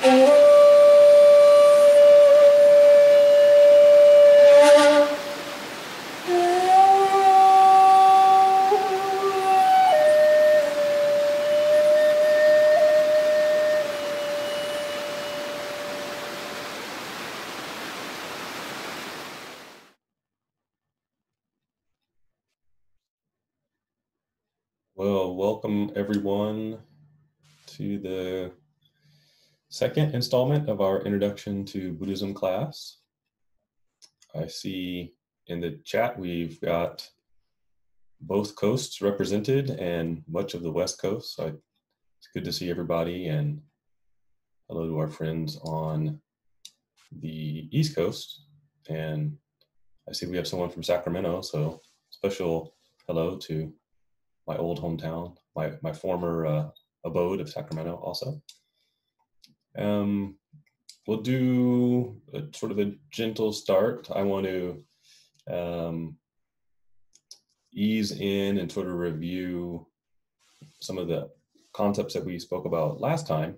Well, welcome everyone to the second installment of our Introduction to Buddhism class. I see in the chat we've got both coasts represented and much of the West Coast. So it's good to see everybody, and hello to our friends on the East Coast. And I see we have someone from Sacramento, so special hello to my old hometown, my former abode of Sacramento also. We'll do a sort of a gentle start. I want to ease in and sort of review some of the concepts that we spoke about last time,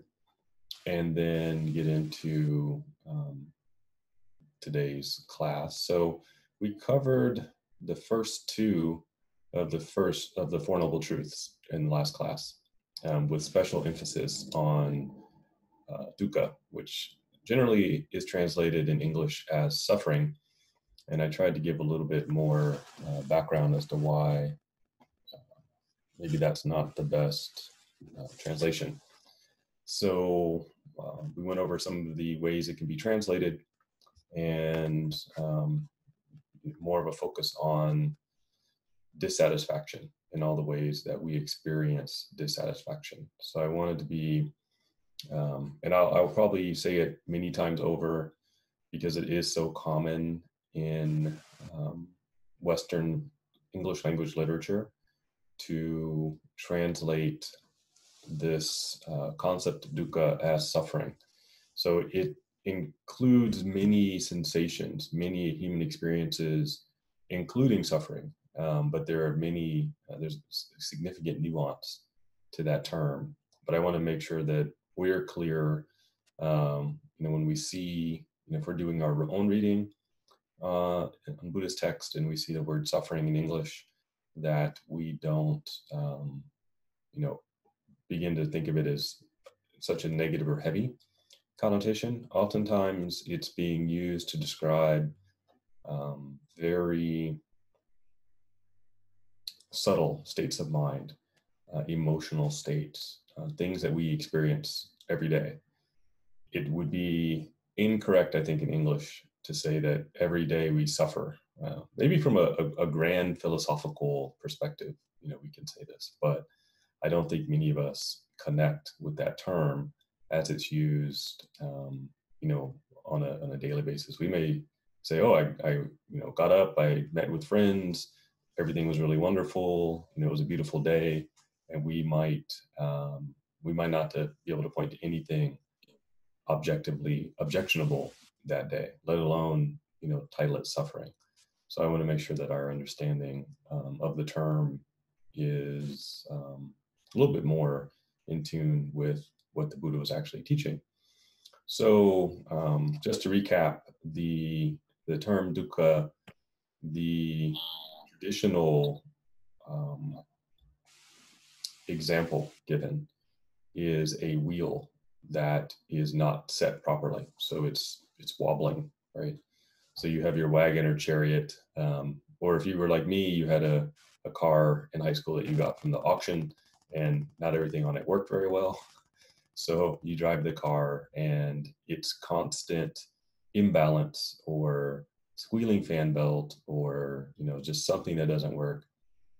and then get into today's class. So we covered the first two of the Four Noble Truths in the last class, with special emphasis on dukkha, which generally is translated in English as suffering. And I tried to give a little bit more background as to why maybe that's not the best translation. So we went over some of the ways it can be translated, and more of a focus on dissatisfaction in all the ways that we experience dissatisfaction. So I wanted to be, and I'll probably say it many times over because it is so common in Western English language literature to translate this concept of dukkha as suffering. So it includes many sensations, many human experiences, including suffering. But there are many, there's significant nuance to that term. But I want to make sure that we're clear, when we see, if we're doing our own reading on Buddhist text and we see the word suffering in English, that we don't, begin to think of it as such a negative or heavy connotation. Oftentimes it's being used to describe very subtle states of mind, emotional states, things that we experience every day. It would be incorrect, I think, in English to say that every day we suffer. Maybe from a grand philosophical perspective, we can say this, but I don't think many of us connect with that term as it's used, on a daily basis. We may say, oh, I got up, I met with friends, everything was really wonderful, it was a beautiful day, and we might not be able to point to anything objectively objectionable that day, let alone, title it suffering. So I want to make sure that our understanding of the term is a little bit more in tune with what the Buddha was actually teaching. So just to recap, the term dukkha, the traditional example given is a wheel that is not set properly. So it's wobbling, right? So you have your wagon or chariot, or if you were like me, you had a car in high school that you got from the auction, and not everything on it worked very well. So you drive the car and it's constant imbalance or squealing fan belt, or just something that doesn't work.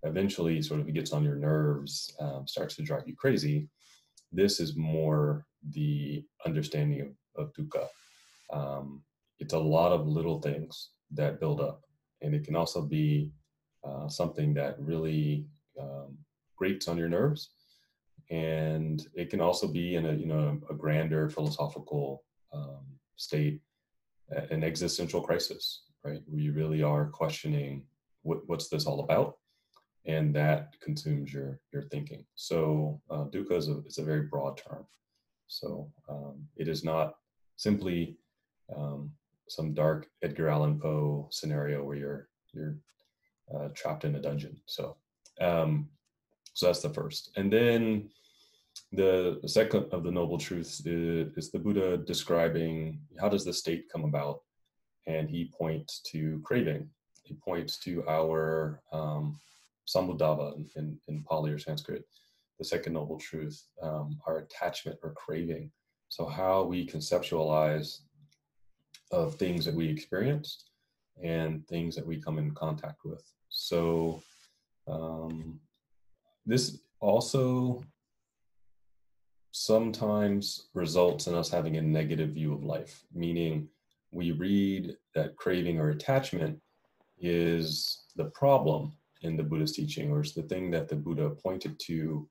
Eventually sort of it gets on your nerves, starts to drive you crazy. This is more the understanding of dukkha. It's a lot of little things that build up, and it can also be something that really grates on your nerves, and it can also be in a grander philosophical state, an existential crisis, right? Where you really are questioning what's this all about, and that consumes your thinking. So dukkha is a very broad term. So It is not simply some dark Edgar Allan Poe scenario where you're trapped in a dungeon. So that's the first. And then the second of the Noble Truths is the Buddha describing how does the state come about, and he points to craving. He points to our samudava in Pali or Sanskrit, the second Noble Truth, our attachment or craving. So how we conceptualize of things that we experience and things that we come in contact with. So this also sometimes results in us having a negative view of life, meaning we read that craving or attachment is the problem in the Buddhist teaching, or is the thing that the Buddha pointed to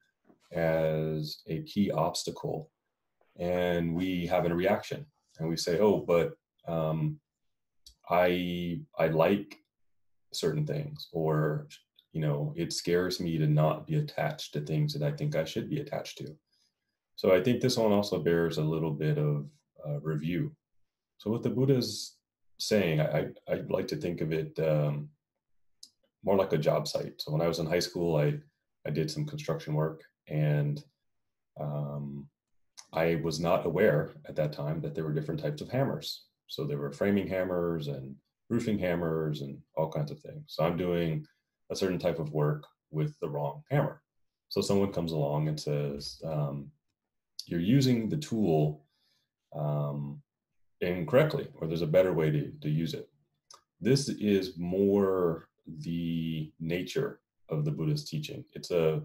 as a key obstacle. And we have a reaction and we say, oh, but I like certain things, or, you know, it scares me to not be attached to things that I think I should be attached to. So I think this one also bears a little bit of review. So what the Buddha's saying, I like to think of it more like a job site. So when I was in high school, I did some construction work, and I was not aware at that time that there were different types of hammers. So there were framing hammers and roofing hammers and all kinds of things. So I'm doing a certain type of work with the wrong hammer. So someone comes along and says, you're using the tool incorrectly, or there's a better way to use it. This is more the nature of the Buddhist teaching. It's a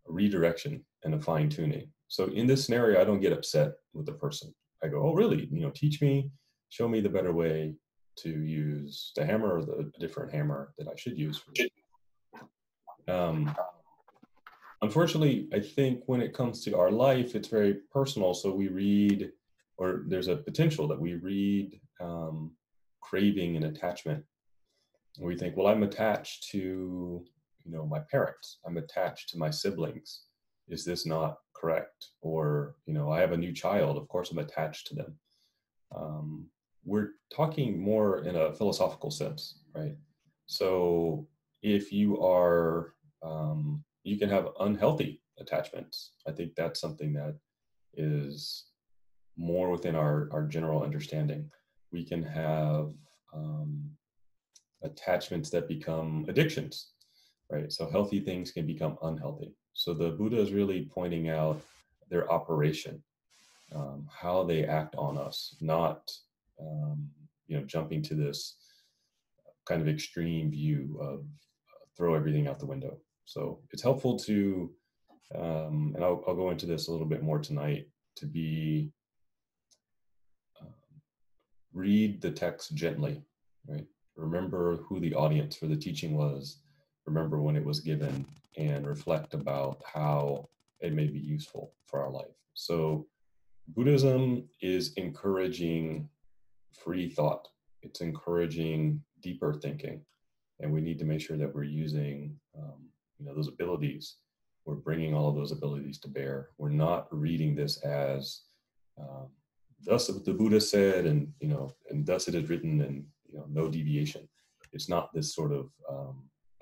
redirection and a fine tuning. So in this scenario, I don't get upset with the person. I go, oh, really? You know, teach me, show me the better way to use the hammer, or the different hammer that I should use for it. Unfortunately, I think when it comes to our life, it's very personal. So we read, or there's a potential that we read craving and attachment. And we think, well, I'm attached to, you know, my parents. I'm attached to my siblings. Is this not correct? Or, you know, I have a new child. Of course, I'm attached to them. We're talking more in a philosophical sense, right? So if you are, you can have unhealthy attachments. I think that's something that is more within our general understanding. We can have attachments that become addictions, right? So healthy things can become unhealthy. So the Buddha is really pointing out their operation, how they act on us, not you know, jumping to this kind of extreme view of throw everything out the window. So it's helpful to, and I'll go into this a little bit more tonight, to be read the text gently, right? Remember who the audience for the teaching was, remember when it was given, and reflect about how it may be useful for our life. So Buddhism is encouraging free thought. It's encouraging deeper thinking, and we need to make sure that we're using you know, those abilities. We're bringing all of those abilities to bear. We're not reading this as thus the Buddha said, and, you know, and thus it is written, and, you know, no deviation. It's not this sort of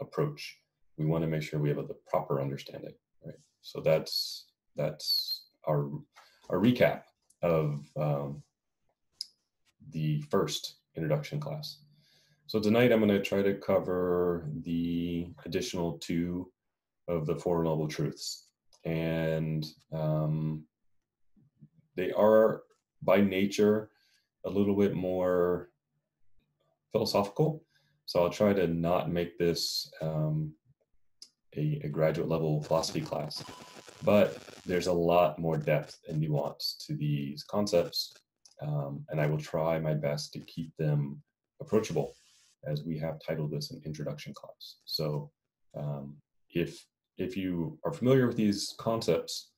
approach. We want to make sure we have the proper understanding, right? So that's our recap of the first introduction class. So tonight I'm going to try to cover the additional 2 of the Four Noble Truths. And they are by nature a little bit more philosophical. So I'll try to not make this a graduate level philosophy class, but there's a lot more depth and nuance to these concepts. And I will try my best to keep them approachable, as we have titled this an introduction class. So if you are familiar with these concepts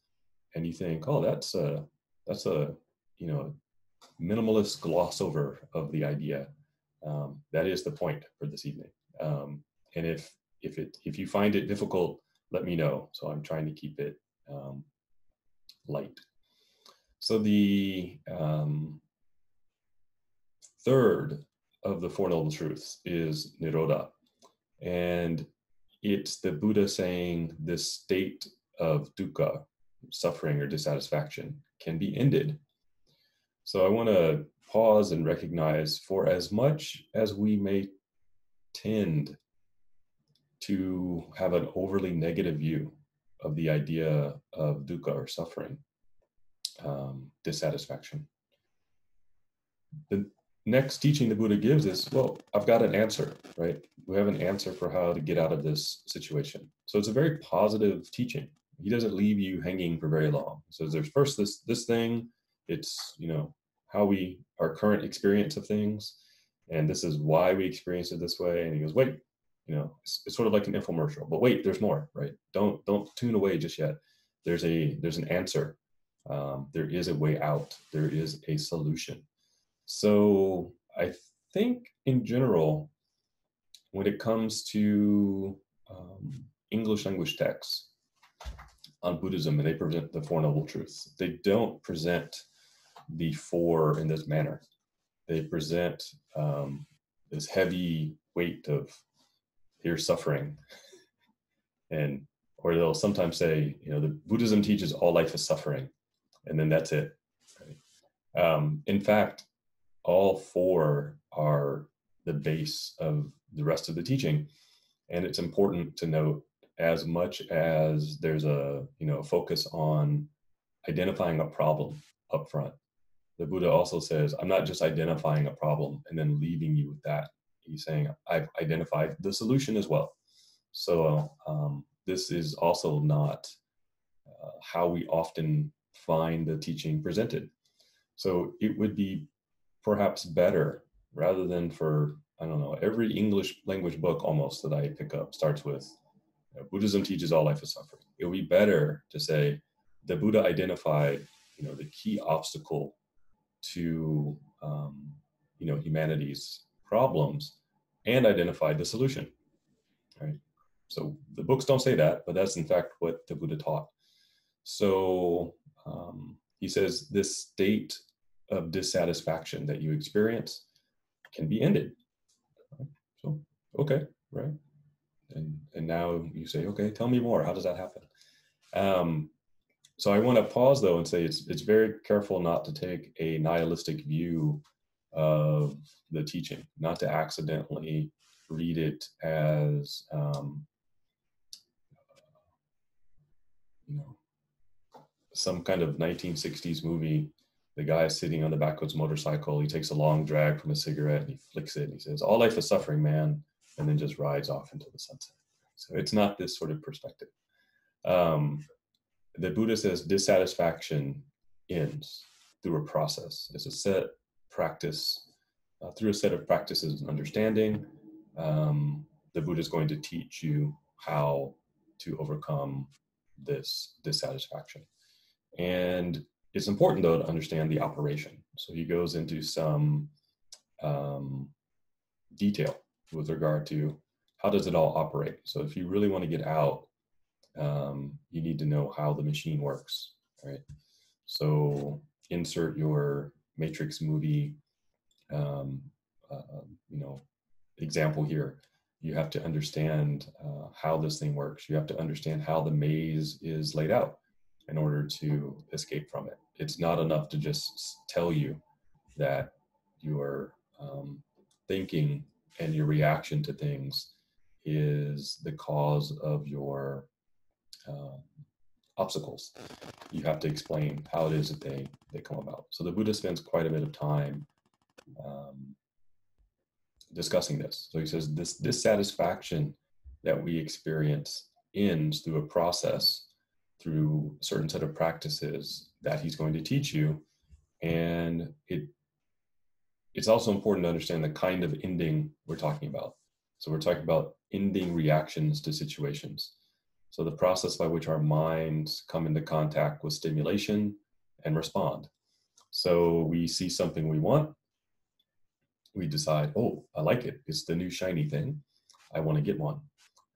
and you think, oh, that's a you know, minimalist gloss over of the idea, that is the point for this evening. And if you find it difficult, let me know. So I'm trying to keep it light. So the third of the Four Noble Truths is Nirodha. And it's the Buddha saying this state of dukkha, suffering or dissatisfaction, can be ended. So I want to pause and recognize, for as much as we may tend to have an overly negative view of the idea of dukkha or suffering, dissatisfaction, the next teaching the Buddha gives is, well, I've got an answer, right? We have an answer for how to get out of this situation. So it's a very positive teaching. He doesn't leave you hanging for very long. So there's first this thing, it's, how our current experience of things, and this is why we experience it this way. And he goes, wait, it's sort of like an infomercial, but wait, there's more, right? Don't tune away just yet. There's an answer. There is a way out. There is a solution. So I think in general, when it comes to English language texts on Buddhism, and they present the Four Noble Truths, they don't present the four in this manner. They present this heavy weight of here's suffering, or they'll sometimes say, the Buddhism teaches all life is suffering, and then that's it. Right? In fact, all four are the base of the rest of the teaching. And it's important to note, as much as there's a focus on identifying a problem up front, the Buddha also says, I'm not just identifying a problem and then leaving you with that. He's saying, I've identified the solution as well. So this is also not how we often find the teaching presented. So it would be perhaps better, rather than for, every English language book almost that I pick up starts with, Buddhism teaches all life is suffering. It would be better to say the Buddha identified, the key obstacle to, humanity's problems, and identified the solution, right? So the books don't say that, but that's in fact what the Buddha taught. So he says this state of dissatisfaction that you experience can be ended. Right? So, okay, right? And now you say, okay, tell me more. How does that happen? So I want to pause though and say it's very careful not to take a nihilistic view of the teaching, not to accidentally read it as some kind of 1960s movie. The guy is sitting on the back of his motorcycle. He takes a long drag from a cigarette and he flicks it and he says, all life is suffering, man, and then just rides off into the sunset. So it's not this sort of perspective. The Buddha says dissatisfaction ends through a process. It's a set practice, through a set of practices and understanding. The Buddha is going to teach you how to overcome this dissatisfaction. And it's important, though, to understand the operation. So he goes into some detail with regard to how does it all operate. So if you really want to get out, you need to know how the machine works, right? So insert your Matrix movie, example here. You have to understand how this thing works. You have to understand how the maze is laid out in order to escape from it. It's not enough to just tell you that your thinking and your reaction to things is the cause of your obstacles. You have to explain how it is that they come about. So the Buddha spends quite a bit of time discussing this. So he says this dissatisfaction that we experience ends through a process, through a certain set of practices that he's going to teach you. And it's also important to understand the kind of ending we're talking about. So we're talking about ending reactions to situations. So the process by which our minds come into contact with stimulation and respond. So we see something we want. We decide, oh, I like it. It's the new shiny thing. I want to get one.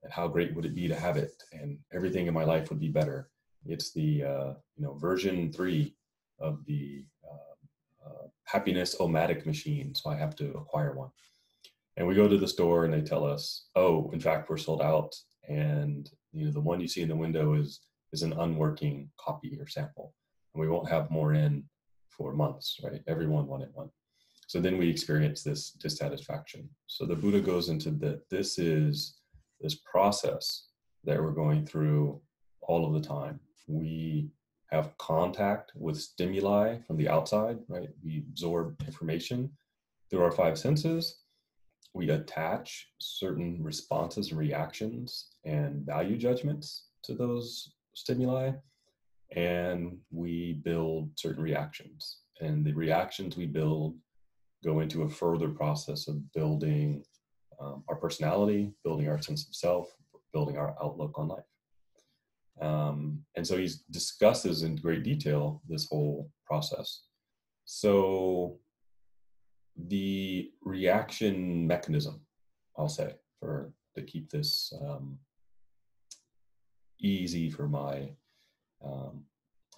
And how great would it be to have it? And everything in my life would be better. It's the version 3 the happiness omatic machine, so I have to acquire one. And we go to the store and they tell us, oh, in fact, we're sold out, and the one you see in the window is an unworking copy or sample, and we won't have more in for months, right? Everyone wanted one. So then we experience this dissatisfaction. So the Buddha goes into this is this process that we're going through all of the time. We have contact with stimuli from the outside, right? We absorb information through our five senses. We attach certain responses and reactions and value judgments to those stimuli, and we build certain reactions. And the reactions we build go into a further process of building our personality, building our sense of self, building our outlook on life. And so he discusses in great detail this whole process. So the reaction mechanism, I'll say, to keep this easy for my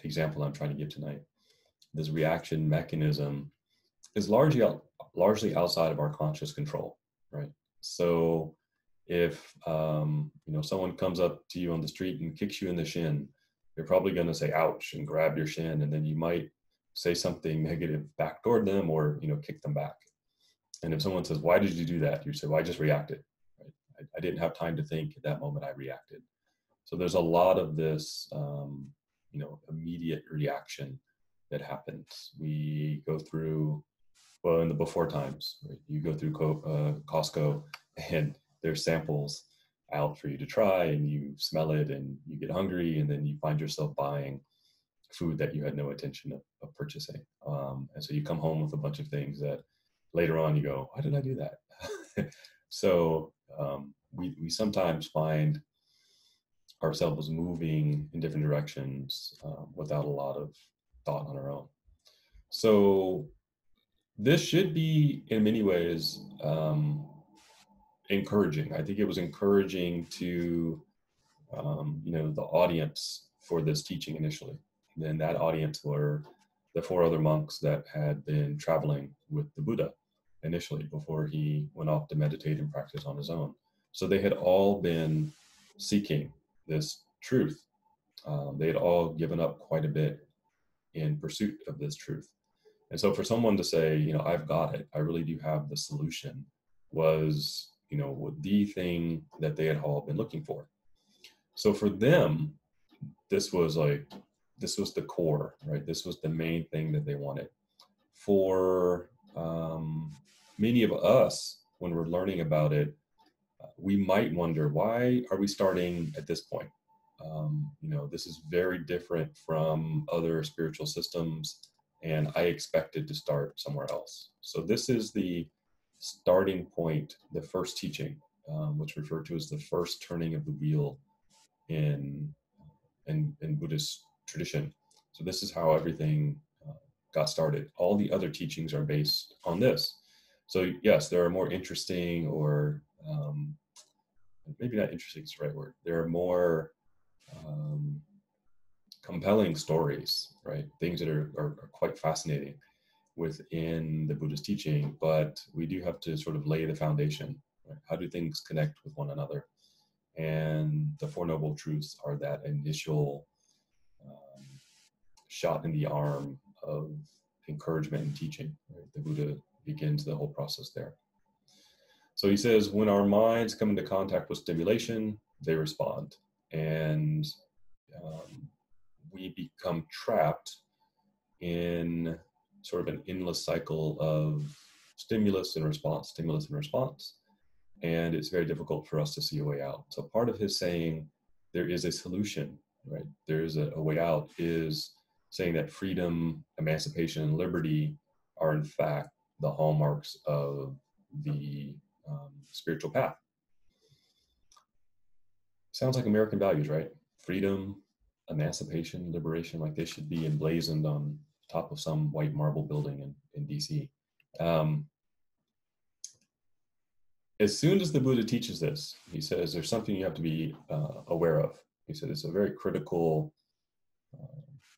example I'm trying to give tonight, this reaction mechanism is largely outside of our conscious control, right? So if someone comes up to you on the street and kicks you in the shin, you're probably going to say ouch and grab your shin, and then you might say something negative back toward them, or kick them back. And if someone says, why did you do that? You say, well, I just reacted, right? I didn't have time to think. At that moment I reacted. So there's a lot of this immediate reaction that happens. We go through, well, in the before times, right? You go through Costco, and there's samples out for you to try, and you smell it and you get hungry, and then you find yourself buying food that you had no intention of purchasing. And so you come home with a bunch of things that later on you go, why did I do that? So we sometimes find ourselves moving in different directions without a lot of thought on our own. So this should be, in many ways, encouraging. I think it was encouraging to, the audience for this teaching initially. And that audience were the four other monks that had been traveling with the Buddha initially before he went off to meditate and practice on his own. So they had all been seeking this truth. They had all given up quite a bit in pursuit of this truth. And so for someone to say, I've got it, I really do have the solution, was, the thing that they had all been looking for. So for them, this was the core, right? This was the main thing that they wanted. For many of us, when we're learning about it, we might wonder, why are we starting at this point? This is very different from other spiritual systems, and I expected to start somewhere else. So this is the starting point, the first teaching, which referred to as the first turning of the wheel in Buddhist tradition. So this is how everything got started. All the other teachings are based on this. So yes, there are more interesting, or maybe not interesting is the right word. There are more compelling stories, right? Things that are quite fascinating within the Buddhist teaching, but we do have to sort of lay the foundation, right? How do things connect with one another? And the Four Noble Truths are that initial shot in the arm of encouragement and teaching, right? The Buddha begins the whole process there. So he says, when our minds come into contact with stimulation, they respond. And we become trapped in sort of an endless cycle of stimulus and response. And it's very difficult for us to see a way out. So part of his saying there is a solution, right? There is a way out, is saying that freedom, emancipation, and liberty are in fact the hallmarks of the spiritual path. Sounds like American values, right? Freedom, emancipation, liberation, like they should be emblazoned on top of some white marble building in DC. As soon as the Buddha teaches this, he says there's something you have to be aware of. He said it's a very critical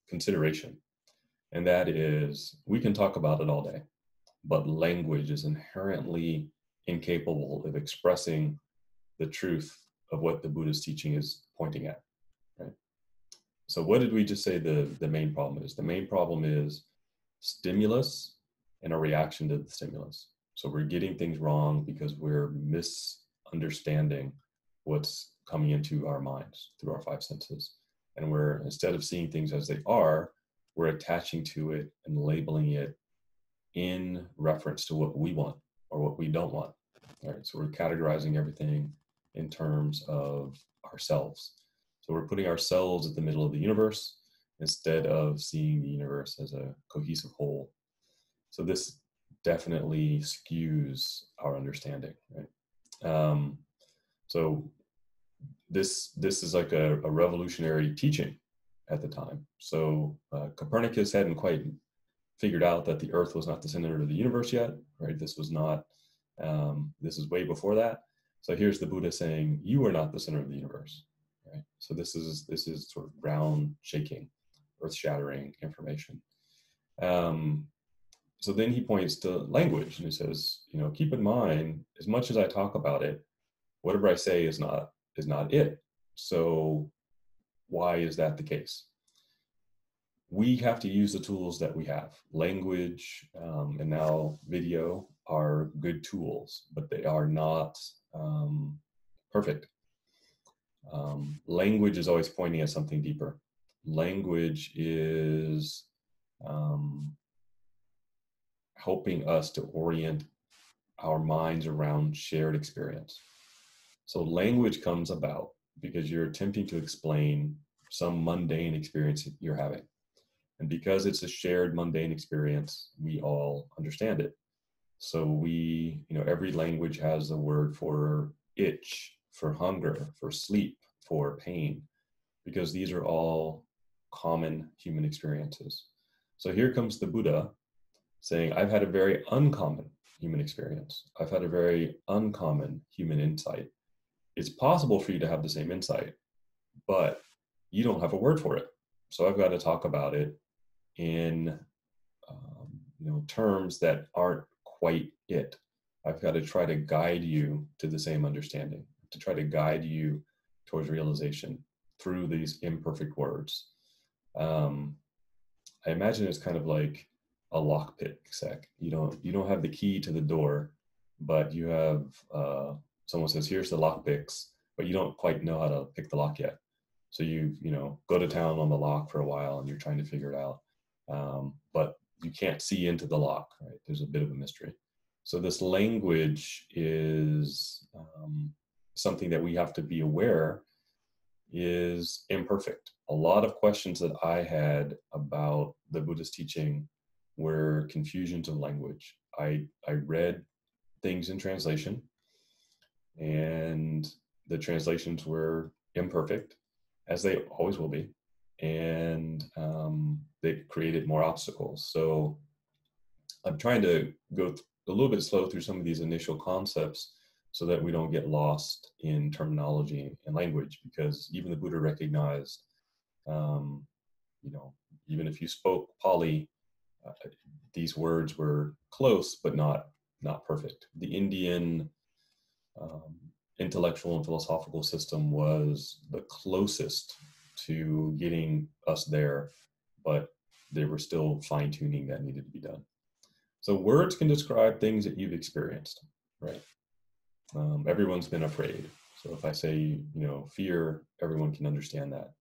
consideration. And that is, we can talk about it all day, but language is inherently incapable of expressing the truth of what the Buddhist teaching is pointing at, right? So what did we just say the main problem is? The main problem is stimulus and a reaction to the stimulus. So we're getting things wrong because we're misunderstanding what's coming into our minds through our five senses. And we're, instead of seeing things as they are, we're attaching to it and labeling it in reference to what we want or what we don't want. All right, so we're categorizing everything in terms of ourselves. So we're putting ourselves at the middle of the universe instead of seeing the universe as a cohesive whole. So this definitely skews our understanding, right? So this is like a revolutionary teaching at the time. So Copernicus hadn't quite figured out that the Earth was not the center of the universe yet, right? This was not, this is way before that. So here's the Buddha saying, you are not the center of the universe, right? So this is sort of ground shaking, earth shattering information. So then he points to language and he says, you know, keep in mind, as much as I talk about it, whatever I say is not it. So why is that the case? We have to use the tools that we have. Language and now video are good tools, but they are not perfect. Language is always pointing at something deeper. Language is helping us to orient our minds around shared experience. So language comes about because you're attempting to explain some mundane experience that you're having. And because it's a shared mundane experience, we all understand it. So we, you know, every language has a word for itch, for hunger, for sleep, for pain, because these are all common human experiences. So here comes the Buddha saying, I've had a very uncommon human experience. I've had a very uncommon human insight. It's possible for you to have the same insight, but you don't have a word for it. So I've got to talk about it in you know, terms that aren't quite it. I've got to try to guide you to the same understanding, to try to guide you towards realization through these imperfect words. I imagine it's kind of like a lockpick set. You don't have the key to the door, but you have someone says, here's the lockpicks, but you don't quite know how to pick the lock yet. So you know, go to town on the lock for a while and you're trying to figure it out. But you can't see into the lock, right? There's a bit of a mystery. So this language is something that we have to be aware is imperfect. A lot of questions that I had about the Buddhist teaching were confusions of language. I read things in translation and the translations were imperfect, as they always will be. And they created more obstacles. So I'm trying to go a little bit slow through some of these initial concepts so that we don't get lost in terminology and language, because even the Buddha recognized, you know, even if you spoke Pali, these words were close, but not perfect. The Indian intellectual and philosophical system was the closest to getting us there, but there were still fine-tuning that needed to be done. So words can describe things that you've experienced, right? Everyone's been afraid. So if I say, you know, fear, everyone can understand that.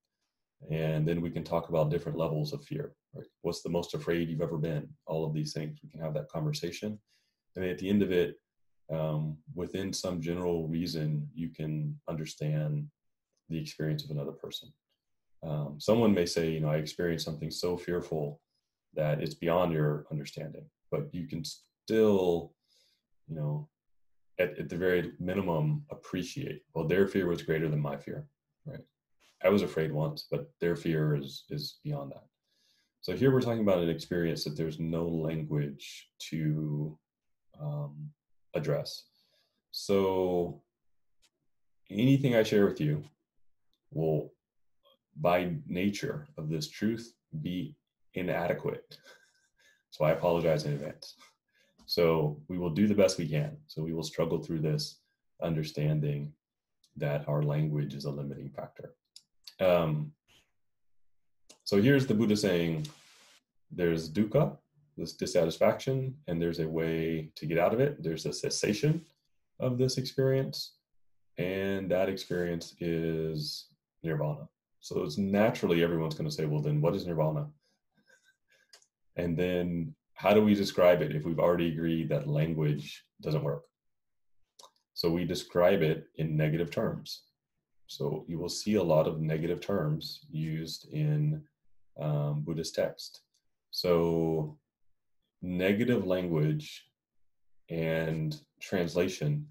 And then we can talk about different levels of fear, right? What's the most afraid you've ever been? All of these things, we can have that conversation. And at the end of it, within some general reason, you can understand the experience of another person. Someone may say, you know, I experienced something so fearful that it's beyond your understanding, but you can still, you know, at the very minimum, appreciate, well, their fear was greater than my fear, right? I was afraid once, but their fear is beyond that. So here we're talking about an experience that there's no language to address. So anything I share with you will, by nature of this truth, be inadequate. So I apologize in advance. So we will do the best we can. So we will struggle through this, understanding that our language is a limiting factor. So here's the Buddha saying, there's dukkha, this dissatisfaction, and there's a way to get out of it. There's a cessation of this experience, and that experience is nirvana. So it's naturally everyone's going to say, well, then what is nirvana? And then how do we describe it if we've already agreed that language doesn't work? So we describe it in negative terms. So you will see a lot of negative terms used in Buddhist text. So negative language and translation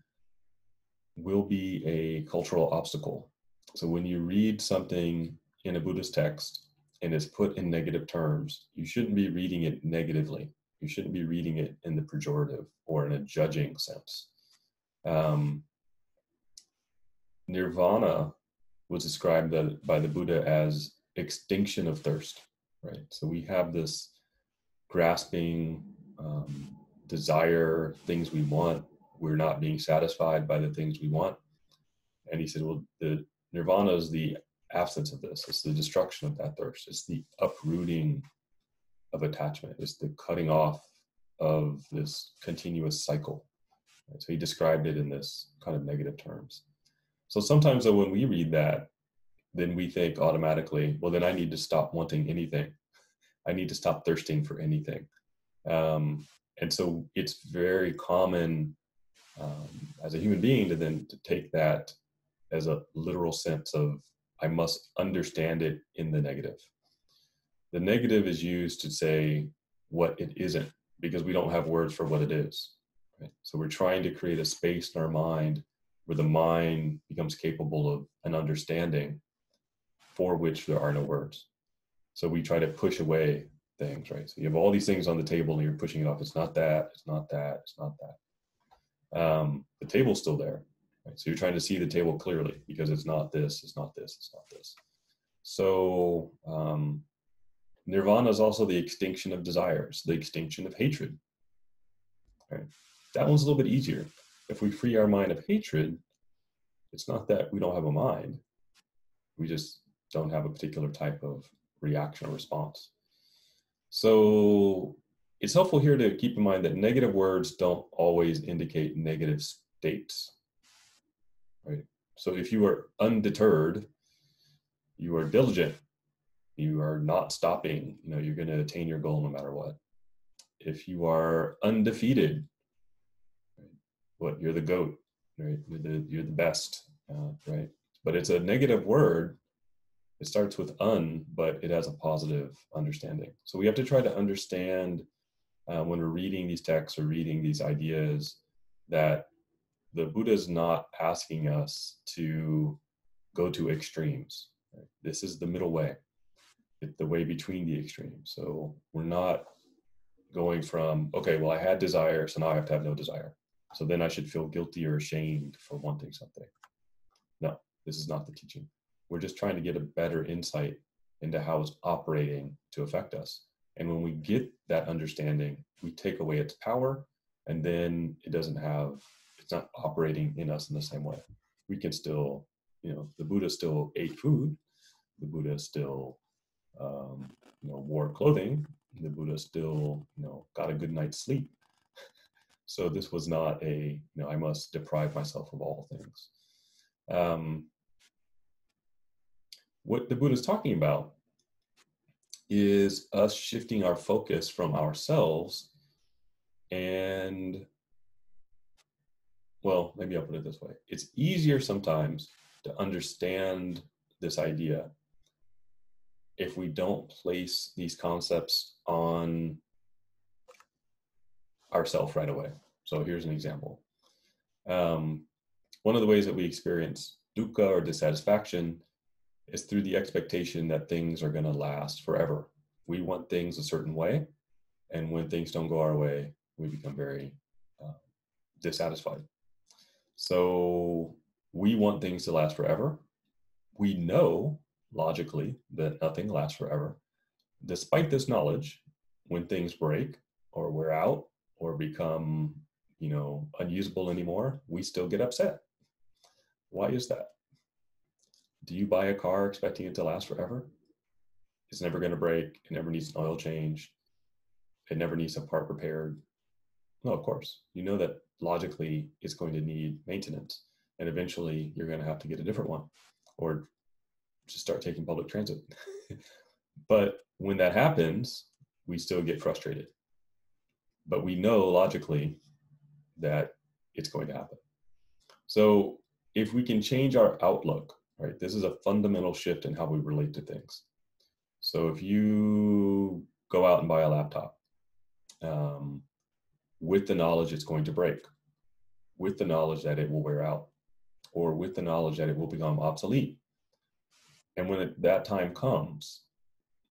will be a cultural obstacle. So when you read something in a Buddhist text and it's put in negative terms, you shouldn't be reading it negatively. You shouldn't be reading it in the pejorative or in a judging sense. Nirvana was described by the Buddha as extinction of thirst, right? So we have this grasping desire, things we want. We're not being satisfied by the things we want. And he said, well, the nirvana is the absence of this. It's the destruction of that thirst. It's the uprooting of attachment. It's the cutting off of this continuous cycle. Right? So he described it in this kind of negative terms. So sometimes though, when we read that, then we think automatically, well, then I need to stop wanting anything. I need to stop thirsting for anything. And so it's very common as a human being to take that as a literal sense of, I must understand it in the negative. The negative is used to say what it isn't, because we don't have words for what it is. Right? So we're trying to create a space in our mind where the mind becomes capable of an understanding for which there are no words. So we try to push away things, right? So you have all these things on the table and you're pushing it off. It's not that, it's not that, it's not that. The table's still there, right? So you're trying to see the table clearly because it's not this, it's not this, it's not this. So nirvana is also the extinction of desires, the extinction of hatred, right? That one's a little bit easier. If we free our mind of hatred, it's not that we don't have a mind. We just don't have a particular type of reaction or response. So it's helpful here to keep in mind that negative words don't always indicate negative states, right? So if you are undeterred, you are diligent, you are not stopping, you're going to attain your goal no matter what. If you are undefeated, right, you're the GOAT, right? You're the best, right? But it's a negative word. It starts with but it has a positive understanding. So we have to try to understand when we're reading these texts or reading these ideas that the Buddha is not asking us to go to extremes. Right? This is the middle way. It's the way between the extremes. So we're not going from, okay, well, I had desire, so now I have to have no desire. So then I should feel guilty or ashamed for wanting something. No, this is not the teaching. We're just trying to get a better insight into how it's operating to affect us. And when we get that understanding, we take away its power, and then it's not operating in us in the same way. We can still, the Buddha still ate food. The Buddha still, wore clothing. The Buddha still, got a good night's sleep. So this was not I must deprive myself of all things. What the Buddha is talking about is us shifting our focus from ourselves and, well, maybe I'll put it this way. It's easier sometimes to understand this idea if we don't place these concepts on ourselves right away. So here's an example. One of the ways that we experience dukkha or dissatisfaction is through the expectation that things are going to last forever. We want things a certain way, and when things don't go our way, we become very dissatisfied. So we want things to last forever. We know logically that nothing lasts forever. despite this knowledge, when things break or wear out or become, unusable anymore, we still get upset. Why is that? Do you buy a car expecting it to last forever? It's never going to break. It never needs an oil change. It never needs a part repaired. No, of course. You know that logically it's going to need maintenance. And eventually you're going to have to get a different one or just start taking public transit. But when that happens, we still get frustrated. But we know logically that it's going to happen. So if we can change our outlook, right, this is a fundamental shift in how we relate to things. So if you go out and buy a laptop with the knowledge it's going to break, with the knowledge that it will wear out, or with the knowledge that it will become obsolete, and when that time comes,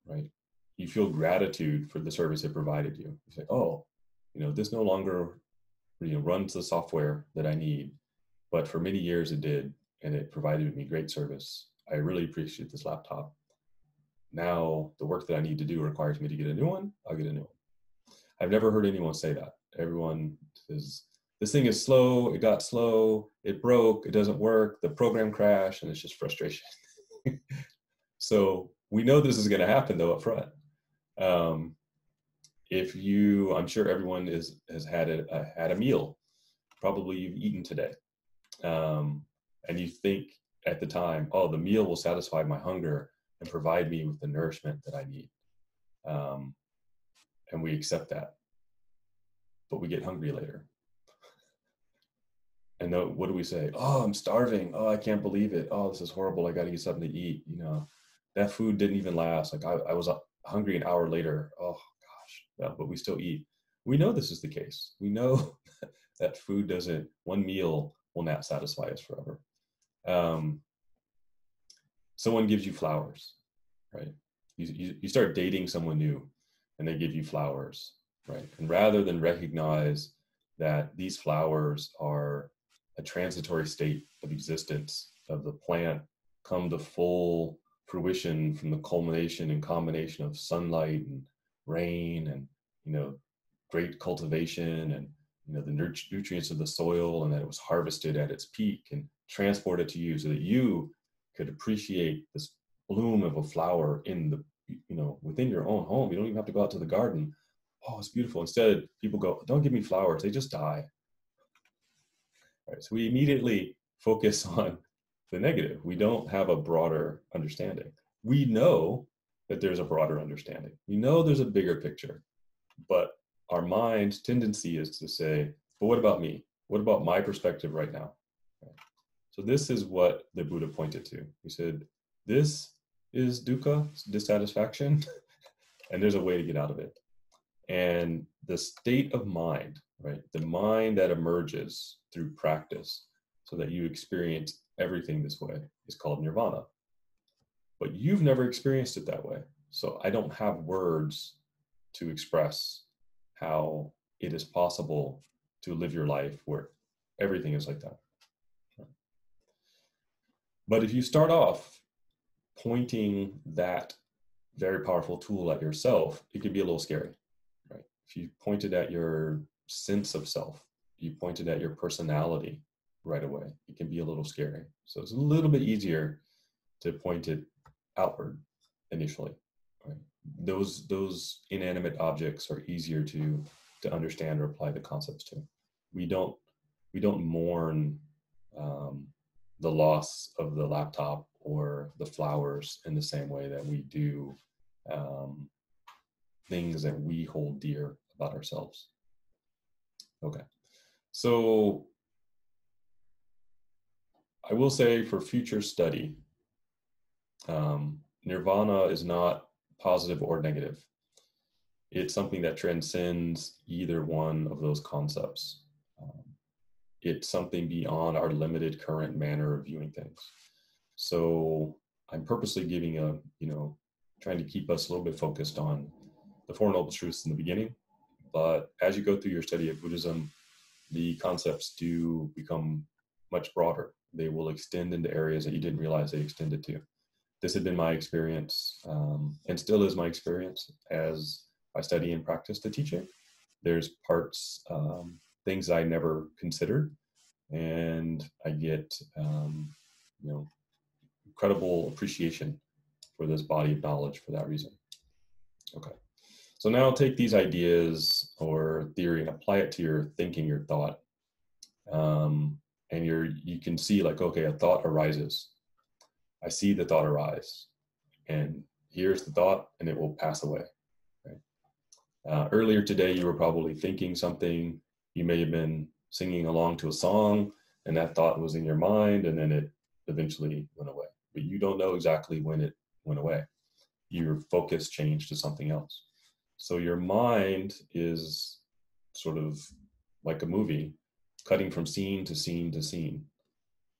right, you feel gratitude for the service it provided you. You say, oh, this no longer runs the software that I need, but for many years it did, and it provided me great service. I really appreciate this laptop. Now the work that I need to do requires me to get a new one. I'll get a new one. I've never heard anyone say that. Everyone says, this thing is slow, it got slow, it broke, it doesn't work, the program crashed, and it's just frustration. So we know this is going to happen though up front. I'm sure everyone has had a meal. Probably you've eaten today. And you think at the time, oh, the meal will satisfy my hunger and provide me with the nourishment that I need. And we accept that. But we get hungry later. And what do we say? Oh, I'm starving. Oh, I can't believe it. Oh, this is horrible. I got to get something to eat. That food didn't even last. Like I was hungry an hour later. Oh gosh, yeah, but we still eat. We know this is the case. We know that one meal will not satisfy us forever. Someone gives you flowers, right? You start dating someone new and they give you flowers, right? And rather than recognize that these flowers are a transitory state of existence of the plant come to full fruition from the culmination and combination of sunlight and rain and, great cultivation and, the nutrients of the soil, and that it was harvested at its peak and transported to you so that you could appreciate this bloom of a flower in within your own home. You don't even have to go out to the garden. Oh, it's beautiful. Instead, people go, don't give me flowers. They just die. Right, so we immediately focus on the negative. We don't have a broader understanding. We know that there's a broader understanding. We know there's a bigger picture, but our mind's tendency is to say, but what about me? What about my perspective right now? Right. So this is what the Buddha pointed to. He said, this is dukkha, dissatisfaction, and there's a way to get out of it. And the state of mind, right, the mind that emerges through practice so that you experience everything this way is called nirvana. But you've never experienced it that way. So I don't have words to express how it is possible to live your life where everything is like that. But if you start off pointing that very powerful tool at yourself, it can be a little scary, right? If you pointed at your sense of self, you pointed at your personality right away, it can be a little scary. So it's a little bit easier to point it outward initially, right? Those inanimate objects are easier to understand or apply the concepts to. We don't mourn the loss of the laptop or the flowers in the same way that we do things that we hold dear about ourselves. Okay, so I will say for future study, nirvana is not positive or negative. It's something that transcends either one of those concepts. It's something beyond our limited current manner of viewing things. So I'm purposely giving trying to keep us a little bit focused on the Four Noble Truths in the beginning. But as you go through your study of Buddhism, the concepts do become much broader. They will extend into areas that you didn't realize they extended to. this had been my experience, and still is my experience as I study and practice the teaching. There's parts, things I never considered, and I get, incredible appreciation for this body of knowledge for that reason. Okay. So now take these ideas or theory and apply it to your thinking, your thought. And you can see like, okay, a thought arises. I see the thought arise, and here's the thought, and it will pass away. Right? Earlier today, you were probably thinking something. You may have been singing along to a song, and that thought was in your mind, and then it eventually went away. But you don't know exactly when it went away. Your focus changed to something else. So your mind is sort of like a movie, cutting from scene to scene to scene.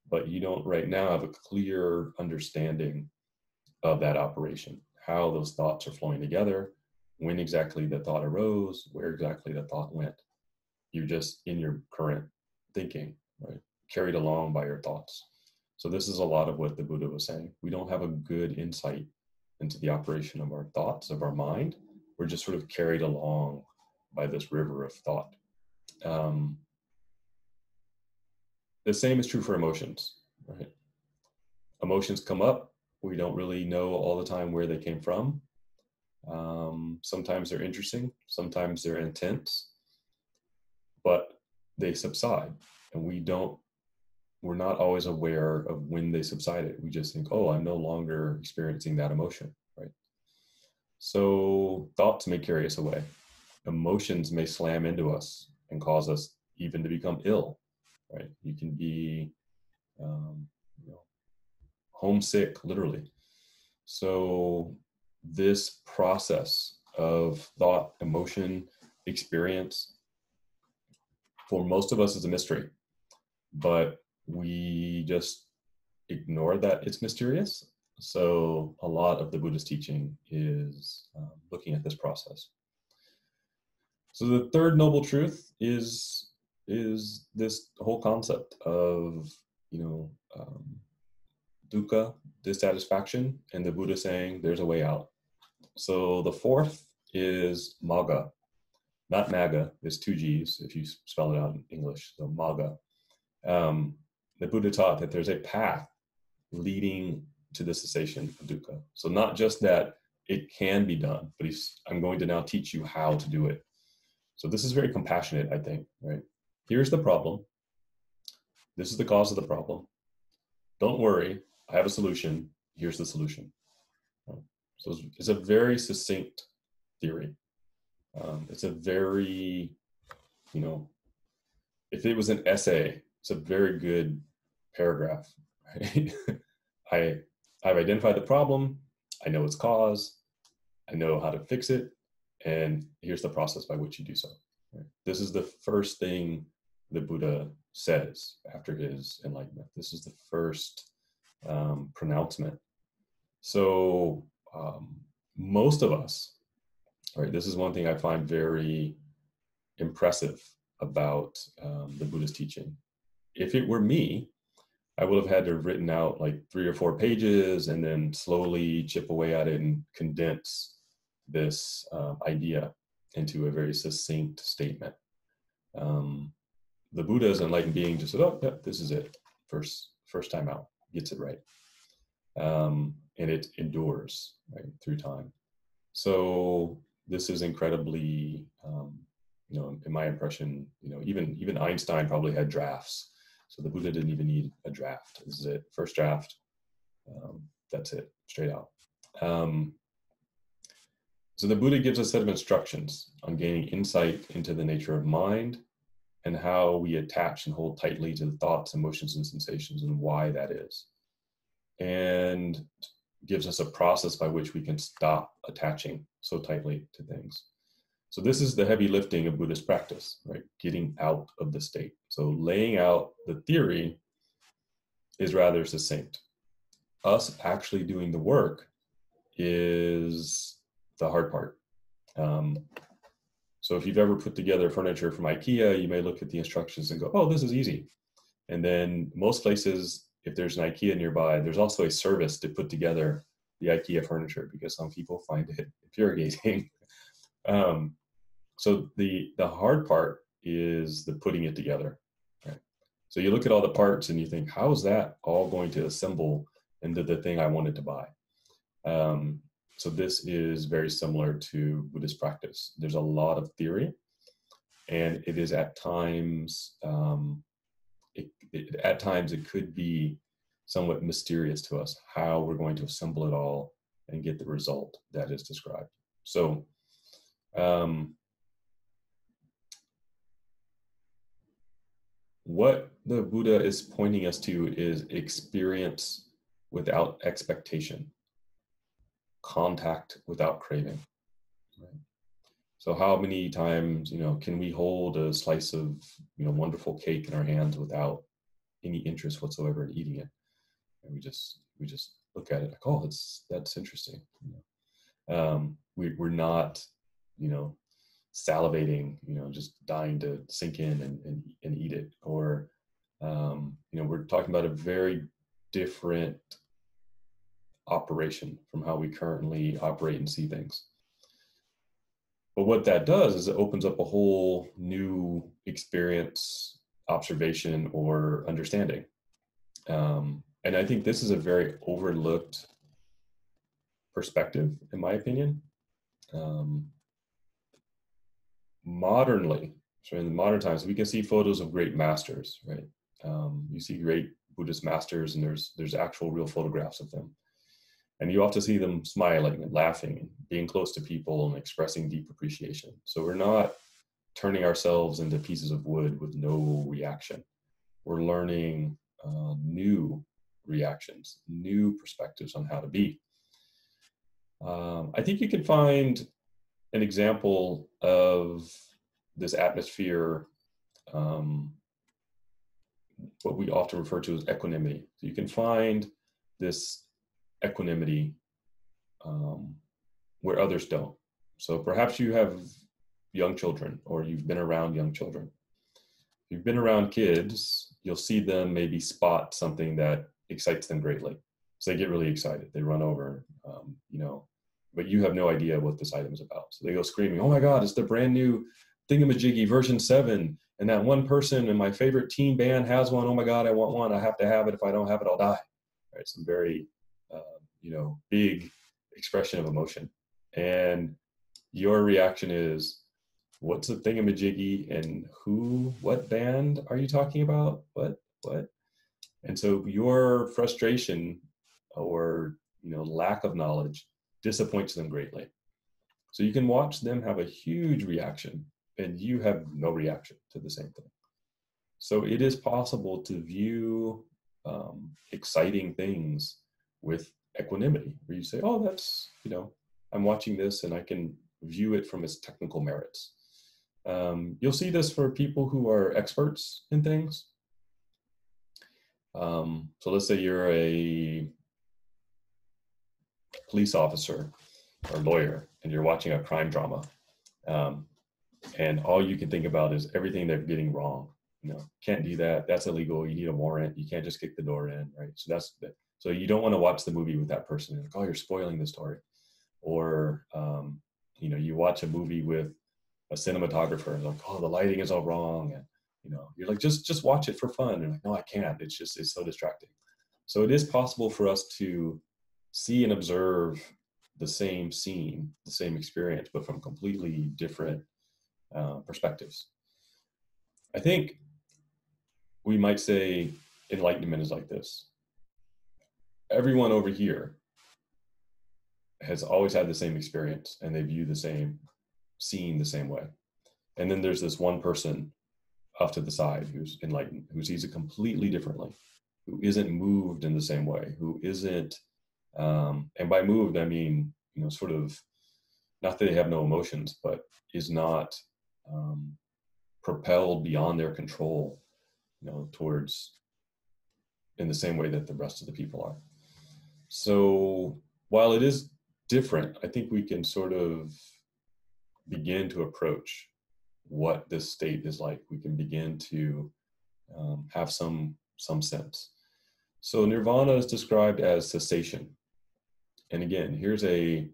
But you don't right now have a clear understanding of that operation, how those thoughts are flowing together, when exactly the thought arose, where exactly the thought went. You're just in your current thinking, right? Carried along by your thoughts. So this is a lot of what the Buddha was saying. We don't have a good insight into the operation of our thoughts, of our mind. We're just sort of carried along by this river of thought. The same is true for emotions, right? Emotions come up. We don't really know all the time where they came from. Sometimes they're interesting, sometimes they're intense, but they subside, and we're not always aware of when they subsided. We just think, oh, I'm no longer experiencing that emotion, right? So thoughts may carry us away. Emotions may slam into us and cause us even to become ill, right? You can be homesick, literally. So this process of thought, emotion, experience, for most of us is a mystery, but we just ignore that it's mysterious. So a lot of the Buddhist teaching is looking at this process. So the third noble truth is this whole concept of, dukkha, dissatisfaction, and the Buddha saying there's a way out. So the fourth is magga, not maga. There's two G's if you spell it out in English. So magga. The Buddha taught that there's a path leading to the cessation of dukkha. So not just that it can be done, but I'm going to now teach you how to do it. So this is very compassionate, I think, right? Here's the problem. This is the cause of the problem. Don't worry, I have a solution. Here's the solution. So it's a very succinct theory. It's a very, if it was an essay, it's a very good paragraph, right? I've identified the problem. I know its cause. I know how to fix it. And here's the process by which you do so. Right? This is the first thing the Buddha says after his enlightenment. This is the first pronouncement. So most of us, right, this is one thing I find very impressive about the Buddhist teaching. If it were me, I would have had to have written out like 3 or 4 pages and then slowly chip away at it and condense this idea into a very succinct statement. The Buddha as an enlightened being just said, oh, yeah, this is it. First time out, gets it right. And it endures, right, through time. So this is incredibly, in my impression, even Einstein probably had drafts. So the Buddha didn't even need a draft. This is it, first draft. That's it, straight out. So the Buddha gives a set of instructions on gaining insight into the nature of mind and how we attach and hold tightly to the thoughts, emotions, and sensations, and why that is. And gives us a process by which we can stop attaching so tightly to things. So this is the heavy lifting of Buddhist practice, right? Getting out of the state. So laying out the theory is rather succinct. Us actually doing the work is the hard part. So if you've ever put together furniture from IKEA, you may look at the instructions and go, oh, this is easy. And then most places, if there's an IKEA nearby, there's also a service to put together the IKEA furniture because some people find it infuriating. So the hard part is the putting it together. Right? So you look at all the parts and you think, how is that all going to assemble into the thing I wanted to buy? So this is very similar to Buddhist practice. There's a lot of theory, and it is at times, it could be somewhat mysterious to us how we're going to assemble it all and get the result that is described. So what the Buddha is pointing us to is experience without expectation, contact without craving. Right? So how many times, can we hold a slice of, wonderful cake in our hands without any interest whatsoever in eating it? And we just look at it like, oh, that's interesting. We're not, salivating, just dying to sink in and eat it. Or, we're talking about a very different operation from how we currently operate and see things. But what that does is it opens up a whole new experience, observation, or understanding. And I think this is a very overlooked perspective, in my opinion. Modernly, so in the modern times, we can see photos of great masters, right? You see great Buddhist masters, and there's actual real photographs of them. And you often see them smiling and laughing and being close to people and expressing deep appreciation. So we're not turning ourselves into pieces of wood with no reaction. We're learning new reactions, new perspectives on how to be. I think you can find an example of this atmosphere, what we often refer to as equanimity. So you can find this equanimity where others don't. So perhaps you have young children, or you've been around young children. If you've been around kids, you'll see them maybe spot something that excites them greatly. So they get really excited. They run over, but you have no idea what this item is about. So they go screaming, oh my God, it's the brand new thingamajiggy version 7. And that one person in my favorite teen band has one. Oh my God, I want one. I have to have it. If I don't have it, I'll die. Right? Some very, big expression of emotion. And your reaction is, what's a thingamajiggy, and what band are you talking about? What? And so your frustration or, lack of knowledge disappoints them greatly. So you can watch them have a huge reaction and you have no reaction to the same thing. So it is possible to view exciting things with equanimity, where you say, oh, that's, I'm watching this and I can view it from its technical merits. You'll see this for people who are experts in things. So let's say you're a police officer or lawyer and you're watching a crime drama, and all you can think about is everything they're getting wrong. Can't do that. That's illegal. You need a warrant. You can't just kick the door in, right? So you don't want to watch the movie with that person. You're like, oh, you're spoiling the story. Or you watch a movie with a cinematographer and like, oh, the lighting is all wrong, and you're like, just watch it for fun. And like, no, I can't. It's so distracting. So it is possible for us to see and observe the same scene, the same experience, but from completely different perspectives. I think we might say enlightenment is like this. Everyone over here has always had the same experience, and they view the same scene the same way. And then there's this one person off to the side who's enlightened, who sees it completely differently, who isn't moved in the same way, who isn't, and by moved, I mean, sort of, not that they have no emotions, but is not propelled beyond their control, towards in the same way that the rest of the people are. So while it is different, I think we can sort of begin to approach what this state is like. We can begin to have some sense. So nirvana is described as cessation. And again, here's a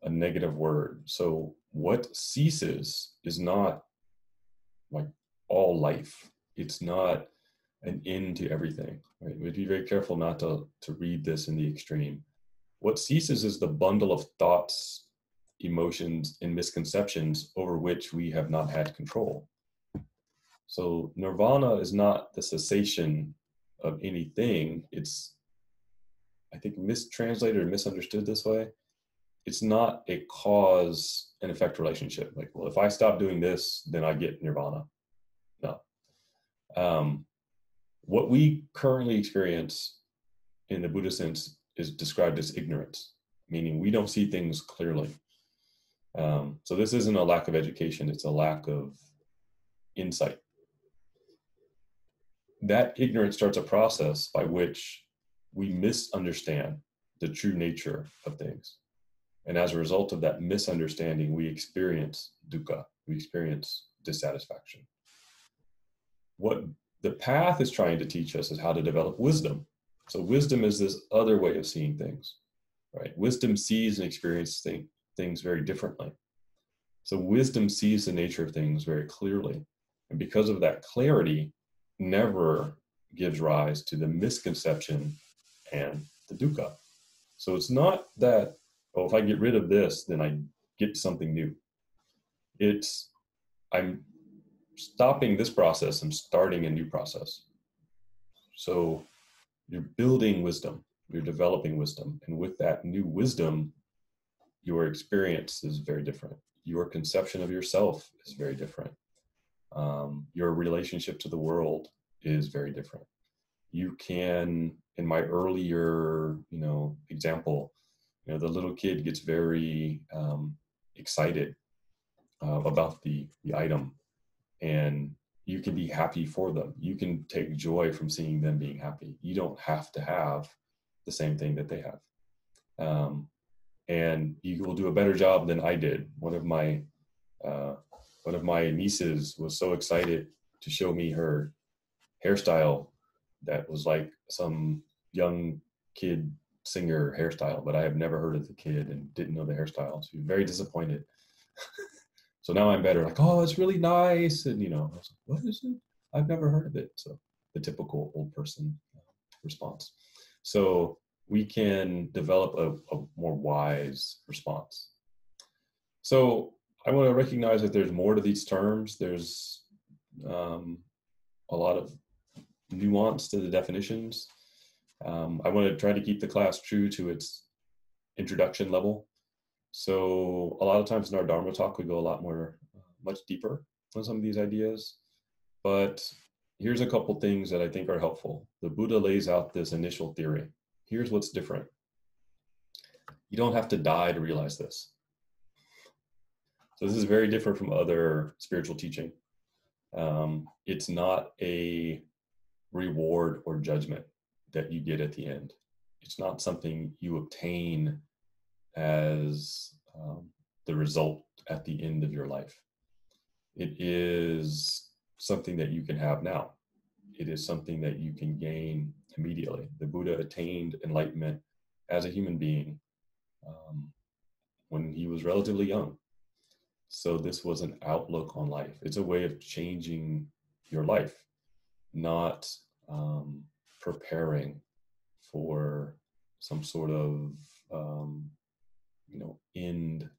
negative word. So what ceases is not like all life. It's not an end to everything, right? We'd be very careful not to read this in the extreme. What ceases is the bundle of thoughts, emotions, and misconceptions over which we have not had control. So nirvana is not the cessation of anything. It's, I think, mistranslated or misunderstood this way. It's not a cause and effect relationship. Like, well, if I stop doing this, then I get nirvana. No. What we currently experience in the Buddhist sense is described as ignorance, meaning we don't see things clearly. So this isn't a lack of education, it's a lack of insight. That ignorance starts a process by which we misunderstand the true nature of things. And as a result of that misunderstanding, we experience dukkha, we experience dissatisfaction. What the path is trying to teach us is how to develop wisdom. So wisdom is this other way of seeing things, right? Wisdom sees and experiences things very differently. So wisdom sees the nature of things very clearly. And because of that clarity, never gives rise to the misconception and the dukkha. So it's not that, oh, if I get rid of this, then I get something new. It's, I'm stopping this process, I'm starting a new process. So you're building wisdom, you're developing wisdom. And with that new wisdom, your experience is very different. Your conception of yourself is very different. Your relationship to the world is very different. You can, in my earlier, example, the little kid gets very excited about the item, and you can be happy for them. You can take joy from seeing them being happy. You don't have to have the same thing that they have. And you will do a better job than I did. One of my nieces was so excited to show me her hairstyle that was like some young kid singer hairstyle, but I have never heard of the kid and didn't know the hairstyle. So she was very disappointed. So now I'm better, like, oh, it's really nice. And, I was like, what is it? I've never heard of it. So the typical old person response. So we can develop a more wise response. So I want to recognize that there's more to these terms. There's a lot of nuance to the definitions. I want to try to keep the class true to its introduction level. So a lot of times in our Dharma talk, we go a lot more, much deeper on some of these ideas. But here's a couple things that I think are helpful. The Buddha lays out this initial theory. Here's what's different. You don't have to die to realize this. So this is very different from other spiritual teaching. It's not a reward or judgment that you get at the end. It's not something you obtain as the result at the end of your life. It is something that you can have now. It is something that you can gain immediately. The Buddha attained enlightenment as a human being when he was relatively young. So this was an outlook on life. It's a way of changing your life, not preparing for some sort of end,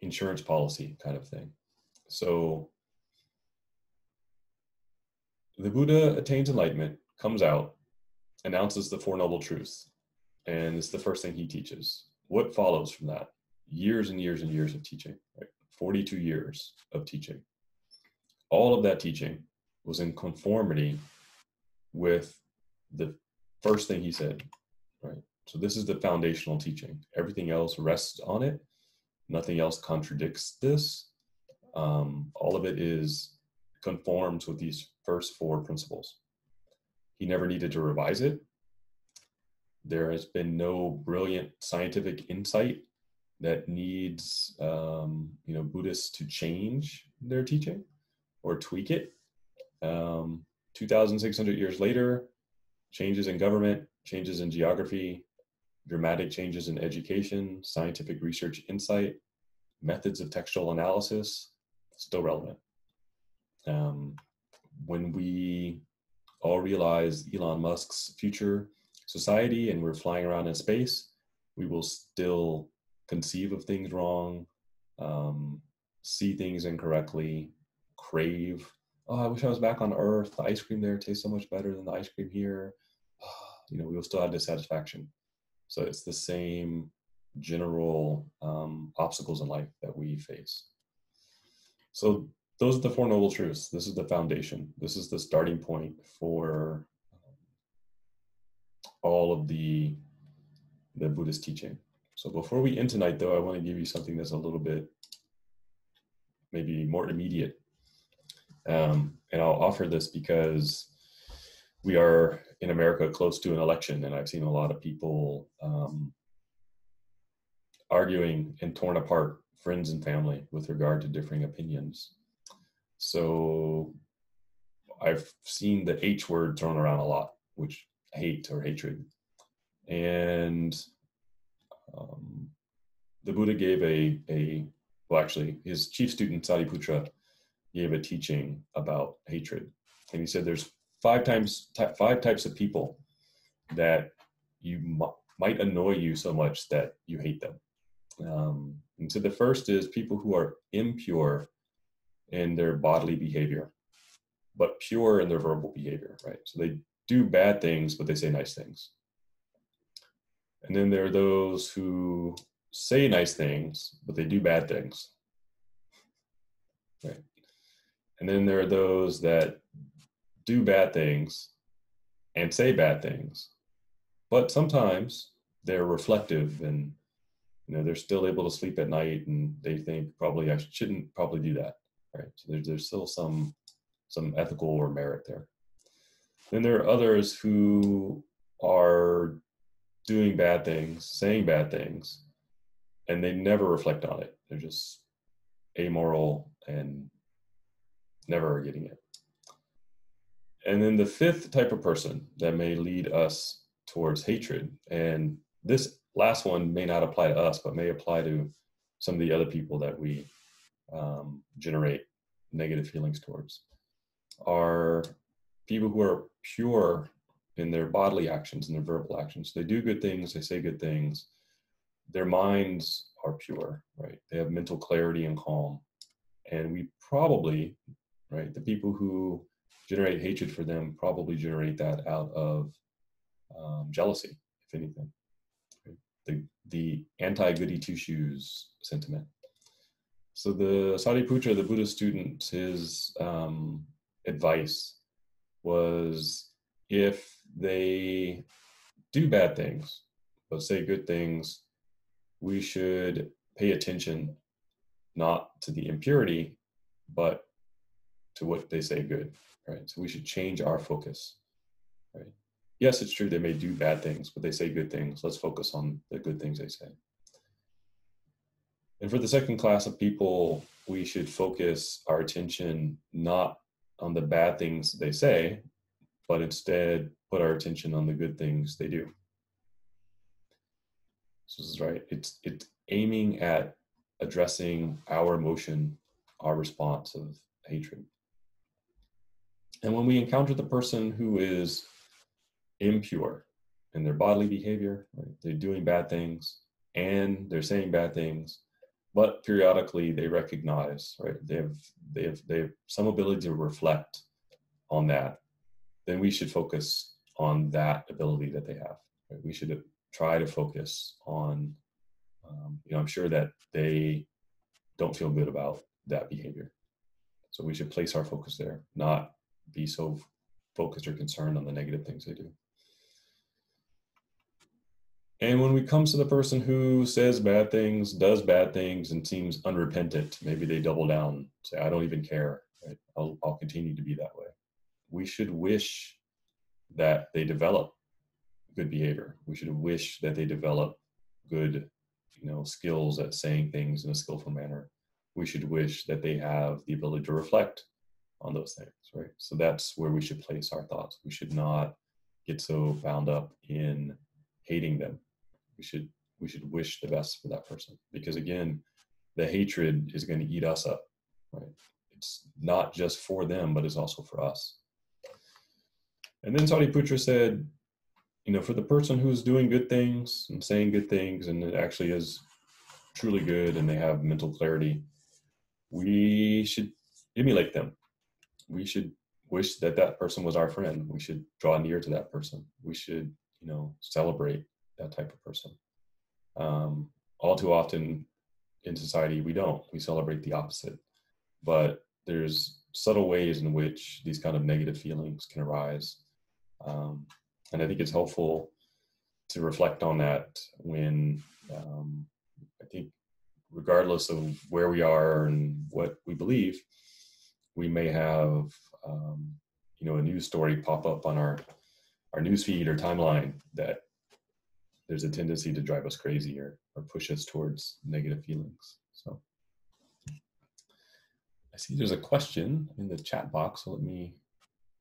insurance policy kind of thing. So the Buddha attains enlightenment, comes out, announces the Four Noble Truths, and it's the first thing he teaches. What follows from that? Years and years and years of teaching, right? 42 years of teaching. All of that teaching was in conformity with the first thing he said, right? So this is the foundational teaching. Everything else rests on it. Nothing else contradicts this. All of it conforms with these first four principles. He never needed to revise it. There has been no brilliant scientific insight that needs Buddhists to change their teaching or tweak it. 2,600 years later, changes in government, changes in geography, dramatic changes in education, scientific research insight, methods of textual analysis, still relevant. When we all realize Elon Musk's future society and we're flying around in space, we will still conceive of things wrong, see things incorrectly, crave, oh, I wish I was back on Earth. The ice cream there tastes so much better than the ice cream here. We will still have dissatisfaction. So it's the same general obstacles in life that we face. So those are the Four Noble Truths. This is the foundation. This is the starting point for all of the Buddhist teaching. So before we end tonight, though, I want to give you something that's a little bit maybe more immediate. And I'll offer this because we are in America close to an election, and I've seen a lot of people arguing and torn apart, friends and family, with regard to differing opinions. So I've seen the H word thrown around a lot, which hate or hatred. And the Buddha gave well, actually, his chief student, Sariputra, gave a teaching about hatred. And he said there's five types of people that might annoy you so much that you hate them. And so the first is people who are impure in their bodily behavior, but pure in their verbal behavior, right? So they do bad things, but they say nice things. And then there are those who say nice things, but they do bad things, right? And then there are those that do bad things and say bad things, but sometimes they're reflective and they're still able to sleep at night, and they think probably I shouldn't probably do that, right? So there's still some ethical or merit there. Then there are others who are doing bad things, saying bad things, and they never reflect on it. They're just amoral and never are getting it. And then the fifth type of person that may lead us towards hatred, and this last one may not apply to us, but may apply to some of the other people that we generate negative feelings towards, are people who are pure in their bodily actions and their verbal actions. They do good things, they say good things. Their minds are pure, right? They have mental clarity and calm. And we probably, right, the people who generate hatred for them probably generate that out of jealousy, if anything. Right? The anti-goody two-shoes sentiment. So the Sariputra, the Buddhist student, his advice was, if they do bad things but say good things, we should pay attention not to the impurity, but to what they say good, right? So we should change our focus, right? Yes, it's true they may do bad things, but they say good things. Let's focus on the good things they say. And for the second class of people, we should focus our attention not on the bad things they say, but instead put our attention on the good things they do. So this is right. It's aiming at addressing our emotion, our response of hatred. And when we encounter the person who is impure in their bodily behavior, right? They're doing bad things and they're saying bad things, but periodically they recognize, right? They have some ability to reflect on that. Then we should focus on that ability that they have. Right? We should try to focus on, I'm sure that they don't feel good about that behavior. So we should place our focus there, not be so focused or concerned on the negative things they do. And when it comes to the person who says bad things, does bad things, and seems unrepentant, maybe they double down, say, I don't even care, right? I'll continue to be that way. We should wish that they develop good behavior. We should wish that they develop good, skills at saying things in a skillful manner. We should wish that they have the ability to reflect on those things, right? So that's where we should place our thoughts. We should not get so bound up in hating them. We should wish the best for that person, because again, the hatred is going to eat us up, right? It's not just for them, but it's also for us. And then Sariputra said, for the person who's doing good things and saying good things, and it actually is truly good, and they have mental clarity, we should emulate them. We should wish that that person was our friend. We should draw near to that person. We should, celebrate that type of person. All too often in society, we don't. We celebrate the opposite. But there's subtle ways in which these kind of negative feelings can arise. And I think it's helpful to reflect on that when, I think, regardless of where we are and what we believe, we may have, a news story pop up on our news feed or timeline that there's a tendency to drive us crazy or push us towards negative feelings. So I see there's a question in the chat box, so let me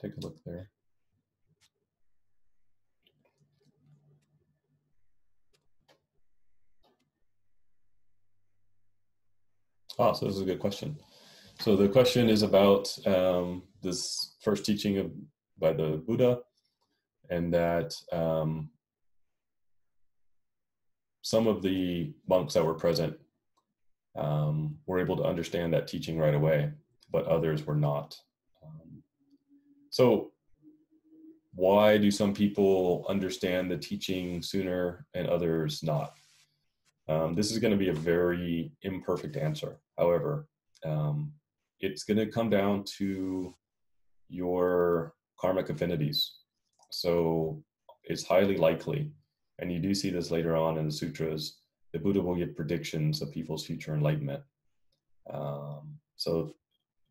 take a look there. So this is a good question. So the question is about this first teaching by the Buddha, and that some of the monks that were present were able to understand that teaching right away, but others were not. So why do some people understand the teaching sooner and others not? This is going to be a very imperfect answer. However, it's going to come down to your karmic affinities. So it's highly likely, and you do see this later on in the sutras, the Buddha will give predictions of people's future enlightenment. So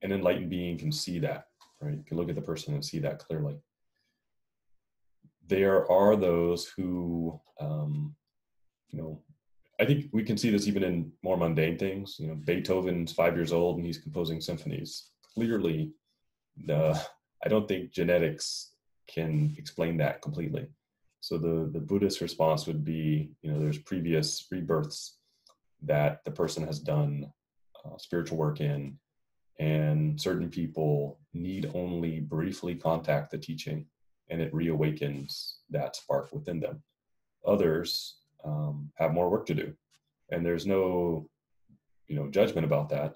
an enlightened being can see that, right? You can look at the person and see that clearly. There are those who, I think we can see this even in more mundane things. Beethoven's 5 years old and he's composing symphonies. Clearly, I don't think genetics can explain that completely. So the Buddhist response would be, there's previous rebirths that the person has done spiritual work in, and certain people need only briefly contact the teaching and it reawakens that spark within them. Others have more work to do, and there's no judgment about that.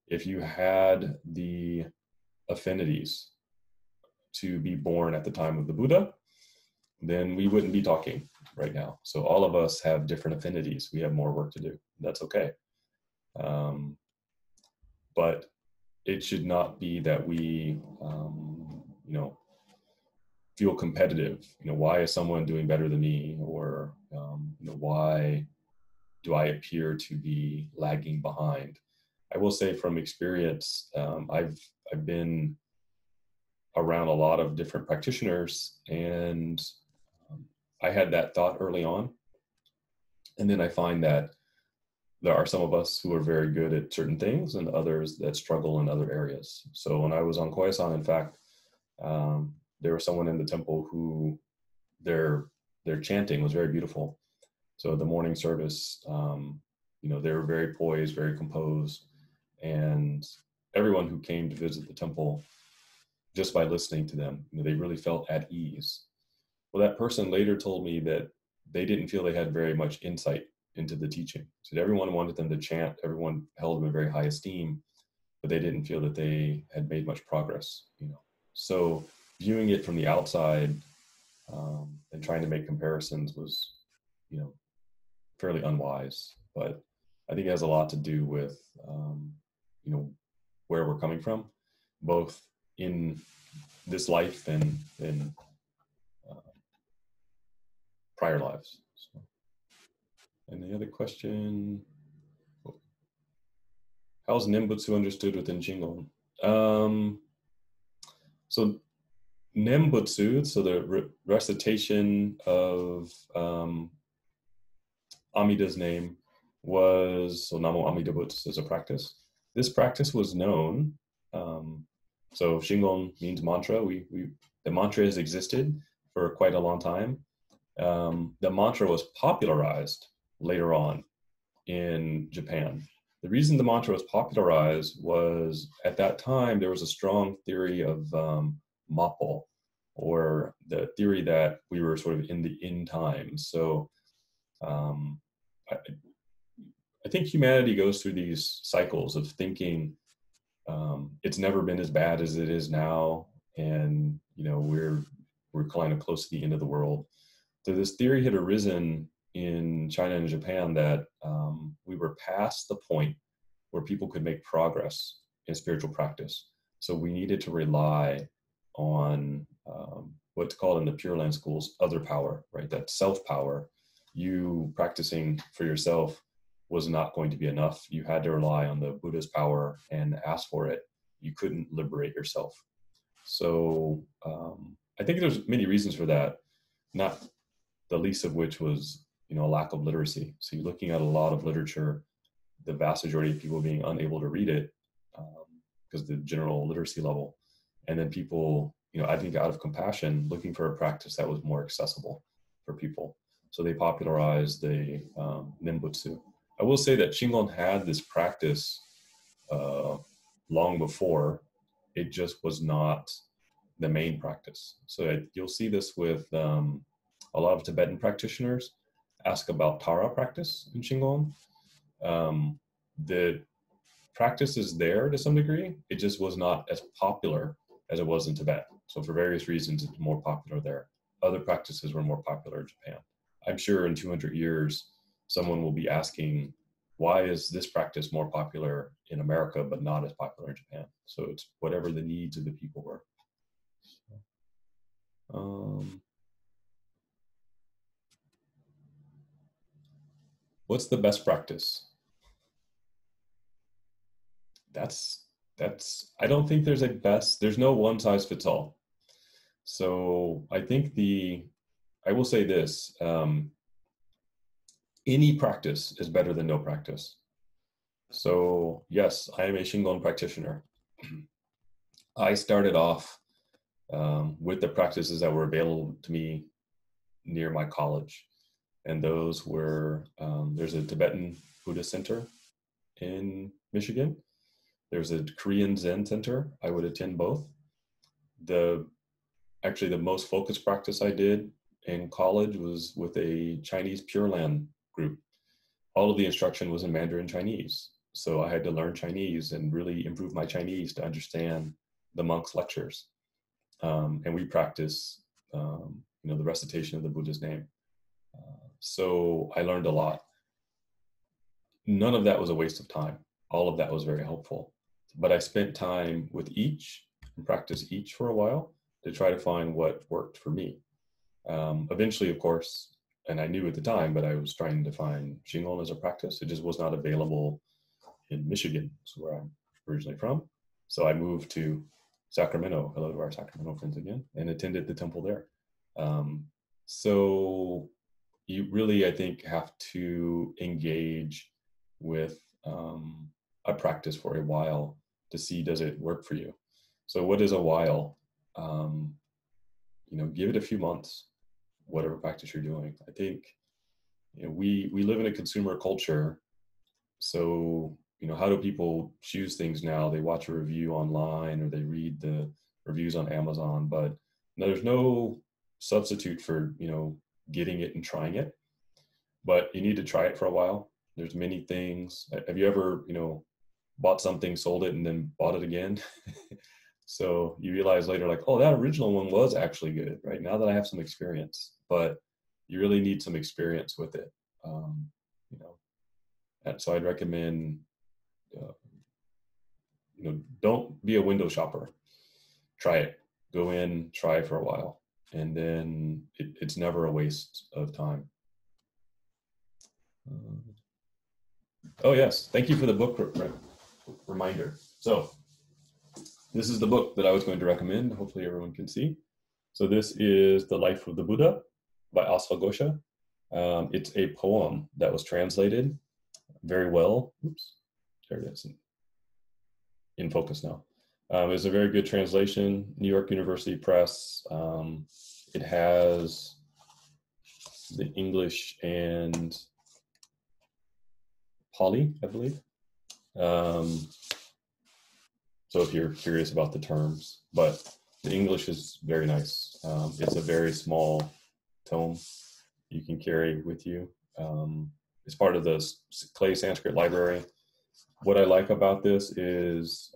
If you had the affinities to be born at the time of the Buddha, then we wouldn't be talking right now. So all of us have different affinities. We have more work to do. That's okay. But it should not be that we feel competitive. Why is someone doing better than me? Or why do I appear to be lagging behind? I will say from experience, I've been around a lot of different practitioners, and I had that thought early on. And then I find that there are some of us who are very good at certain things and others that struggle in other areas. So when I was on Koyasan, in fact, there was someone in the temple who their chanting was very beautiful. So the morning service, they were very poised, very composed, and everyone who came to visit the temple, just by listening to them, they really felt at ease. Well, that person later told me that they didn't feel they had very much insight into the teaching. So everyone wanted them to chant, everyone held them in very high esteem, but they didn't feel that they had made much progress. So viewing it from the outside and trying to make comparisons was, fairly unwise. But I think it has a lot to do with, where we're coming from, both in this life and in prior lives. So. And the other question, how is Nembutsu understood within Shingon? So Nembutsu, so the recitation of Amida's name was, so Namo Amida Butsu is a practice. This practice was known, so Shingon means mantra. The mantra has existed for quite a long time. The mantra was popularized later on in Japan. The reason the mantra was popularized was at that time there was a strong theory of mappo, or the theory that we were sort of in the end times. So I think humanity goes through these cycles of thinking it's never been as bad as it is now, and we're kind of close to the end of the world. So this theory had arisen in China and Japan that we were past the point where people could make progress in spiritual practice. So we needed to rely on what's called in the Pure Land schools other power, right? That self power. You practicing for yourself was not going to be enough. You had to rely on the Buddha's power and ask for it. You couldn't liberate yourself. So I think there's many reasons for that, not the least of which was, a lack of literacy. So you're looking at a lot of literature, the vast majority of people being unable to read it because the general literacy level. And then people, I think out of compassion, looking for a practice that was more accessible for people. So they popularized the Nembutsu. I will say that Shingon had this practice long before. It just was not the main practice. So you'll see this with a lot of Tibetan practitioners ask about Tara practice in Shingon. The practice is there to some degree. It just was not as popular as it was in Tibet. So for various reasons, it's more popular there. Other practices were more popular in Japan. I'm sure in 200 years, someone will be asking, why is this practice more popular in America, but not as popular in Japan? So it's whatever the needs of the people were. What's the best practice? I don't think there's a best, there's no one size fits all. So I think I will say this, any practice is better than no practice. So yes, I am a Shingon practitioner. I started off with the practices that were available to me near my college. And those were, there's a Tibetan Buddhist center in Michigan. There's a Korean Zen center. I would attend both. Actually, the most focused practice I did in college was with a Chinese Pure Land group. All of the instruction was in Mandarin Chinese. So I had to learn Chinese and really improve my Chinese to understand the monks' lectures. And we practice, the recitation of the Buddha's name. So I learned a lot. None of that was a waste of time. All of that was very helpful. But I spent time with each and practiced each for a while to try to find what worked for me. Eventually, of course, and I knew at the time, but I was trying to find Shingon as a practice. It just was not available in Michigan, so where I'm originally from. So I moved to Sacramento, hello to our Sacramento friends again, and attended the temple there. So you really, I think, have to engage with a practice for a while to see, does it work for you? So what is a while? Give it a few months, whatever practice you're doing. I think we live in a consumer culture. So, how do people choose things now? They watch a review online or they read the reviews on Amazon, but there's no substitute for, getting it and trying it. But you need to try it for a while. There's many things. Have you ever, bought something, sold it, and then bought it again? So you realize later, like, oh, that original one was actually good, right? Now that I have some experience, but you really need some experience with it. And so I'd recommend, don't be a window shopper. Try it. Go in, try for a while, and then it's never a waste of time. Oh yes, thank you for the book reminder. So this is the book that I was going to recommend. Hopefully everyone can see. So this is The Life of the Buddha by Asvaghosha. It's a poem that was translated very well. Oops, there it is. In focus now. It's a very good translation, New York University Press. It has the English and Pali, I believe. So if you're curious about the terms, but the English is very nice. It's a very small tome you can carry with you. It's part of the Clay Sanskrit Library. What I like about this is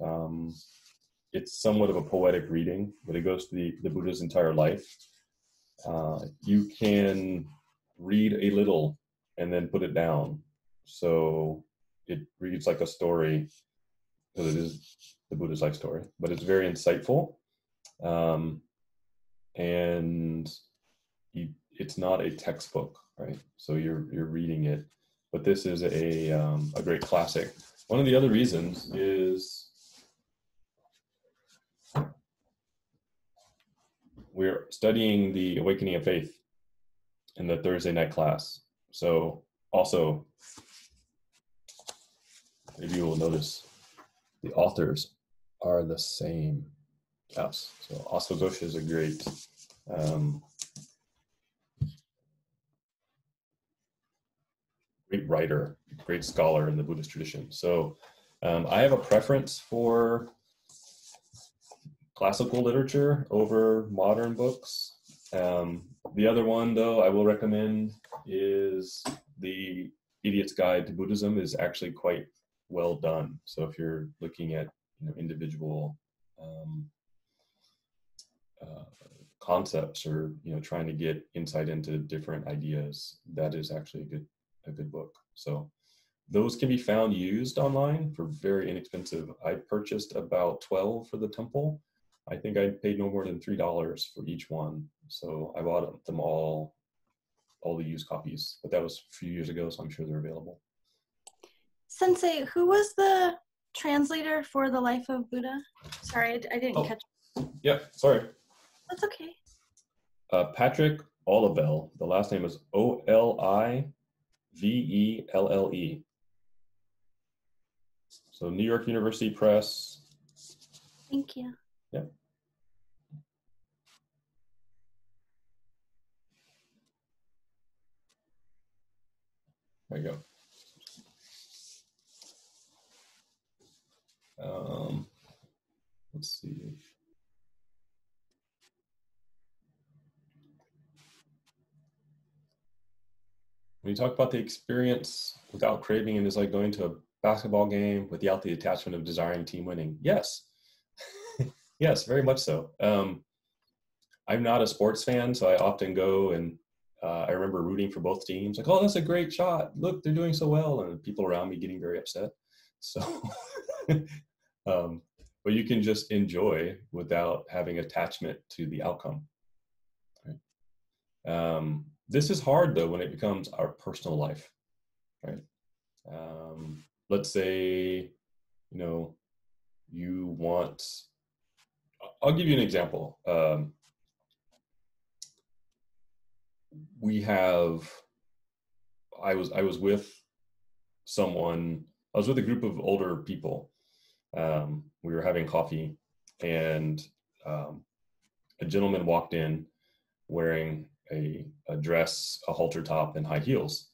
it's somewhat of a poetic reading, but it goes to the Buddha's entire life. You can read a little and then put it down. So it reads like a story, because it is the Buddha's life story, but it's very insightful. And it's not a textbook, right? So you're reading it, but this is a great classic. One of the other reasons is we're studying the Awakening of Faith in the Thursday night class. So also, maybe you will notice the authors are the same. Yes. So Aso Ghosh is a great great writer, great scholar in the Buddhist tradition. So I have a preference for classical literature over modern books. The other one, though, I will recommend is the Idiot's Guide to Buddhism. Is actually quite well done. So if you're looking at individual concepts, or trying to get insight into different ideas, that is actually a good book. So those can be found used online for very inexpensive. I purchased about 12 for the temple. I think I paid no more than $3 for each one. So I bought them all the used copies, but that was a few years ago, so I'm sure they're available. Sensei, who was the translator for The Life of Buddha? Sorry, I didn't catch. Yeah, sorry. That's okay. Patrick Olivelle. The last name is Olivelle. So New York University Press. Thank you. Yeah. There you go. Let's see. When you talk about the experience without craving, and it's like going to a basketball game without the attachment of desiring team winning. Yes. Yes, very much so. I'm not a sports fan, so I often go and I remember rooting for both teams. Like, oh, that's a great shot. Look, they're doing so well. And people around me getting very upset. So, but you can just enjoy without having attachment to the outcome. Right? This is hard, though, when it becomes our personal life. Right? Let's say, you want, I'll give you an example. I was with someone, I was with a group of older people. We were having coffee, and a gentleman walked in wearing a dress, a halter top, and high heels.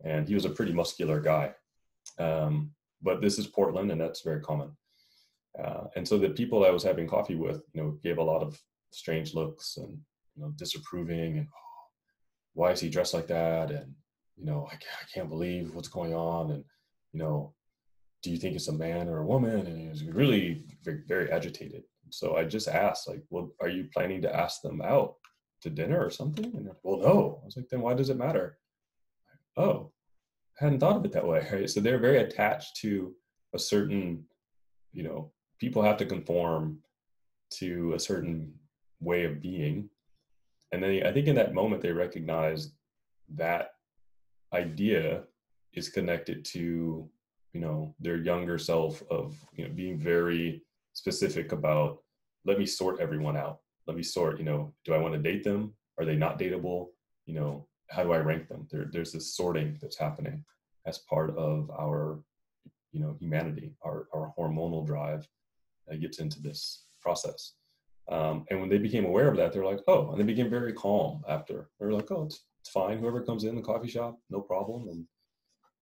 And he was a pretty muscular guy. But this is Portland, and that's very common. And so the people I was having coffee with, gave a lot of strange looks and, disapproving, and why is he dressed like that? And, I can't believe what's going on. And, do you think it's a man or a woman? And he was really very, very agitated. So I just asked, like, well, are you planning to ask them out to dinner or something? And they're like, well, no. I was like, then why does it matter? Oh, I hadn't thought of it that way. Right? So they're very attached to a certain, people have to conform to a certain way of being. And then I think in that moment, they recognize that idea is connected to, their younger self of, being very specific about, let me sort everyone out. Let me sort, do I want to date them? Are they not dateable? How do I rank them? There's this sorting that's happening as part of our, humanity, our hormonal drive gets into this process. And when they became aware of that, they're like, oh, and they became very calm after. They're like, oh, it's fine. Whoever comes in the coffee shop, no problem. And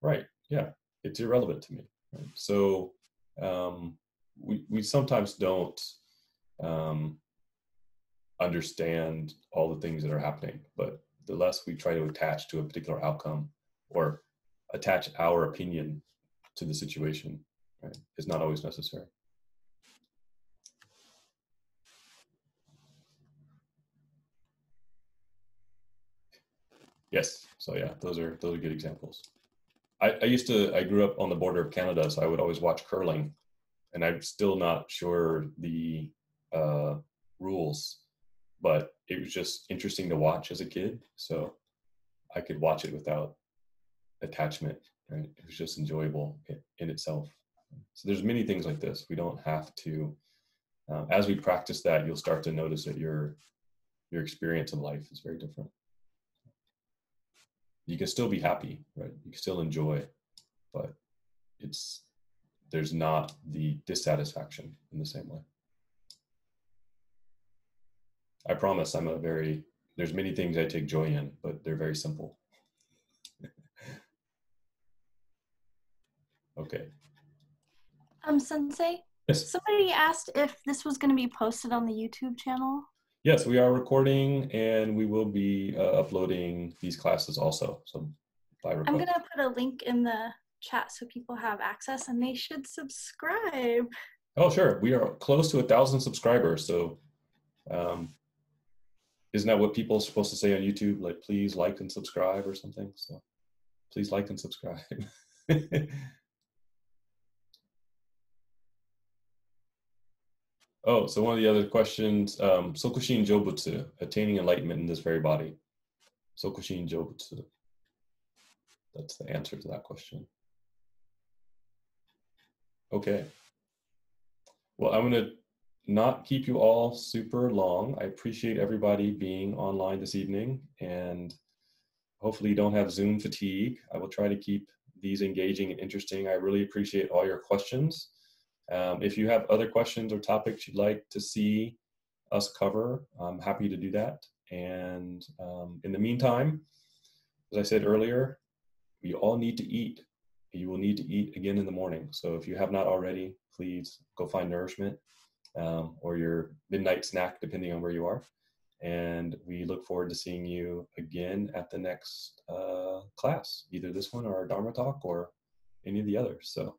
right, yeah, it's irrelevant to me. Right? So we sometimes don't understand all the things that are happening, but the less we try to attach to a particular outcome or attach our opinion to the situation, right, is not always necessary. Yes. So yeah, those are good examples. I grew up on the border of Canada, so I would always watch curling, and I'm still not sure the rules, but it was just interesting to watch as a kid. So I could watch it without attachment, right? It was just enjoyable in itself. So there's many things like this. We don't have to, as we practice that, you'll start to notice that your experience in life is very different. You can still be happy, right? You can still enjoy, but there's not the dissatisfaction in the same way. I promise there's many things I take joy in, but they're very simple. Okay. Sensei? Yes. Somebody asked if this was going to be posted on the YouTube channel. Yes, we are recording, and we will be uploading these classes also. So by request. I'm going to put a link in the chat so people have access, and they should subscribe. Oh, sure. We are close to 1,000 subscribers. So isn't that what people are supposed to say on YouTube? Like, please like and subscribe or something. So please like and subscribe. Oh, so one of the other questions, Sokushin Jobutsu, attaining enlightenment in this very body. Sokushin Jobutsu. That's the answer to that question. Okay. Well, I'm going to not keep you all super long. I appreciate everybody being online this evening, and hopefully you don't have Zoom fatigue. I will try to keep these engaging and interesting. I really appreciate all your questions. If you have other questions or topics you'd like to see us cover, I'm happy to do that. And in the meantime, as I said earlier, we all need to eat. You will need to eat again in the morning. So if you have not already, please go find nourishment or your midnight snack, depending on where you are. And we look forward to seeing you again at the next class, either this one or our Dharma talk or any of the others. So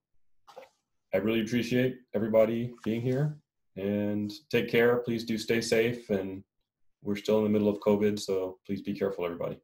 I really appreciate everybody being here, and take care. Please do stay safe, and we're still in the middle of COVID, so please be careful, everybody.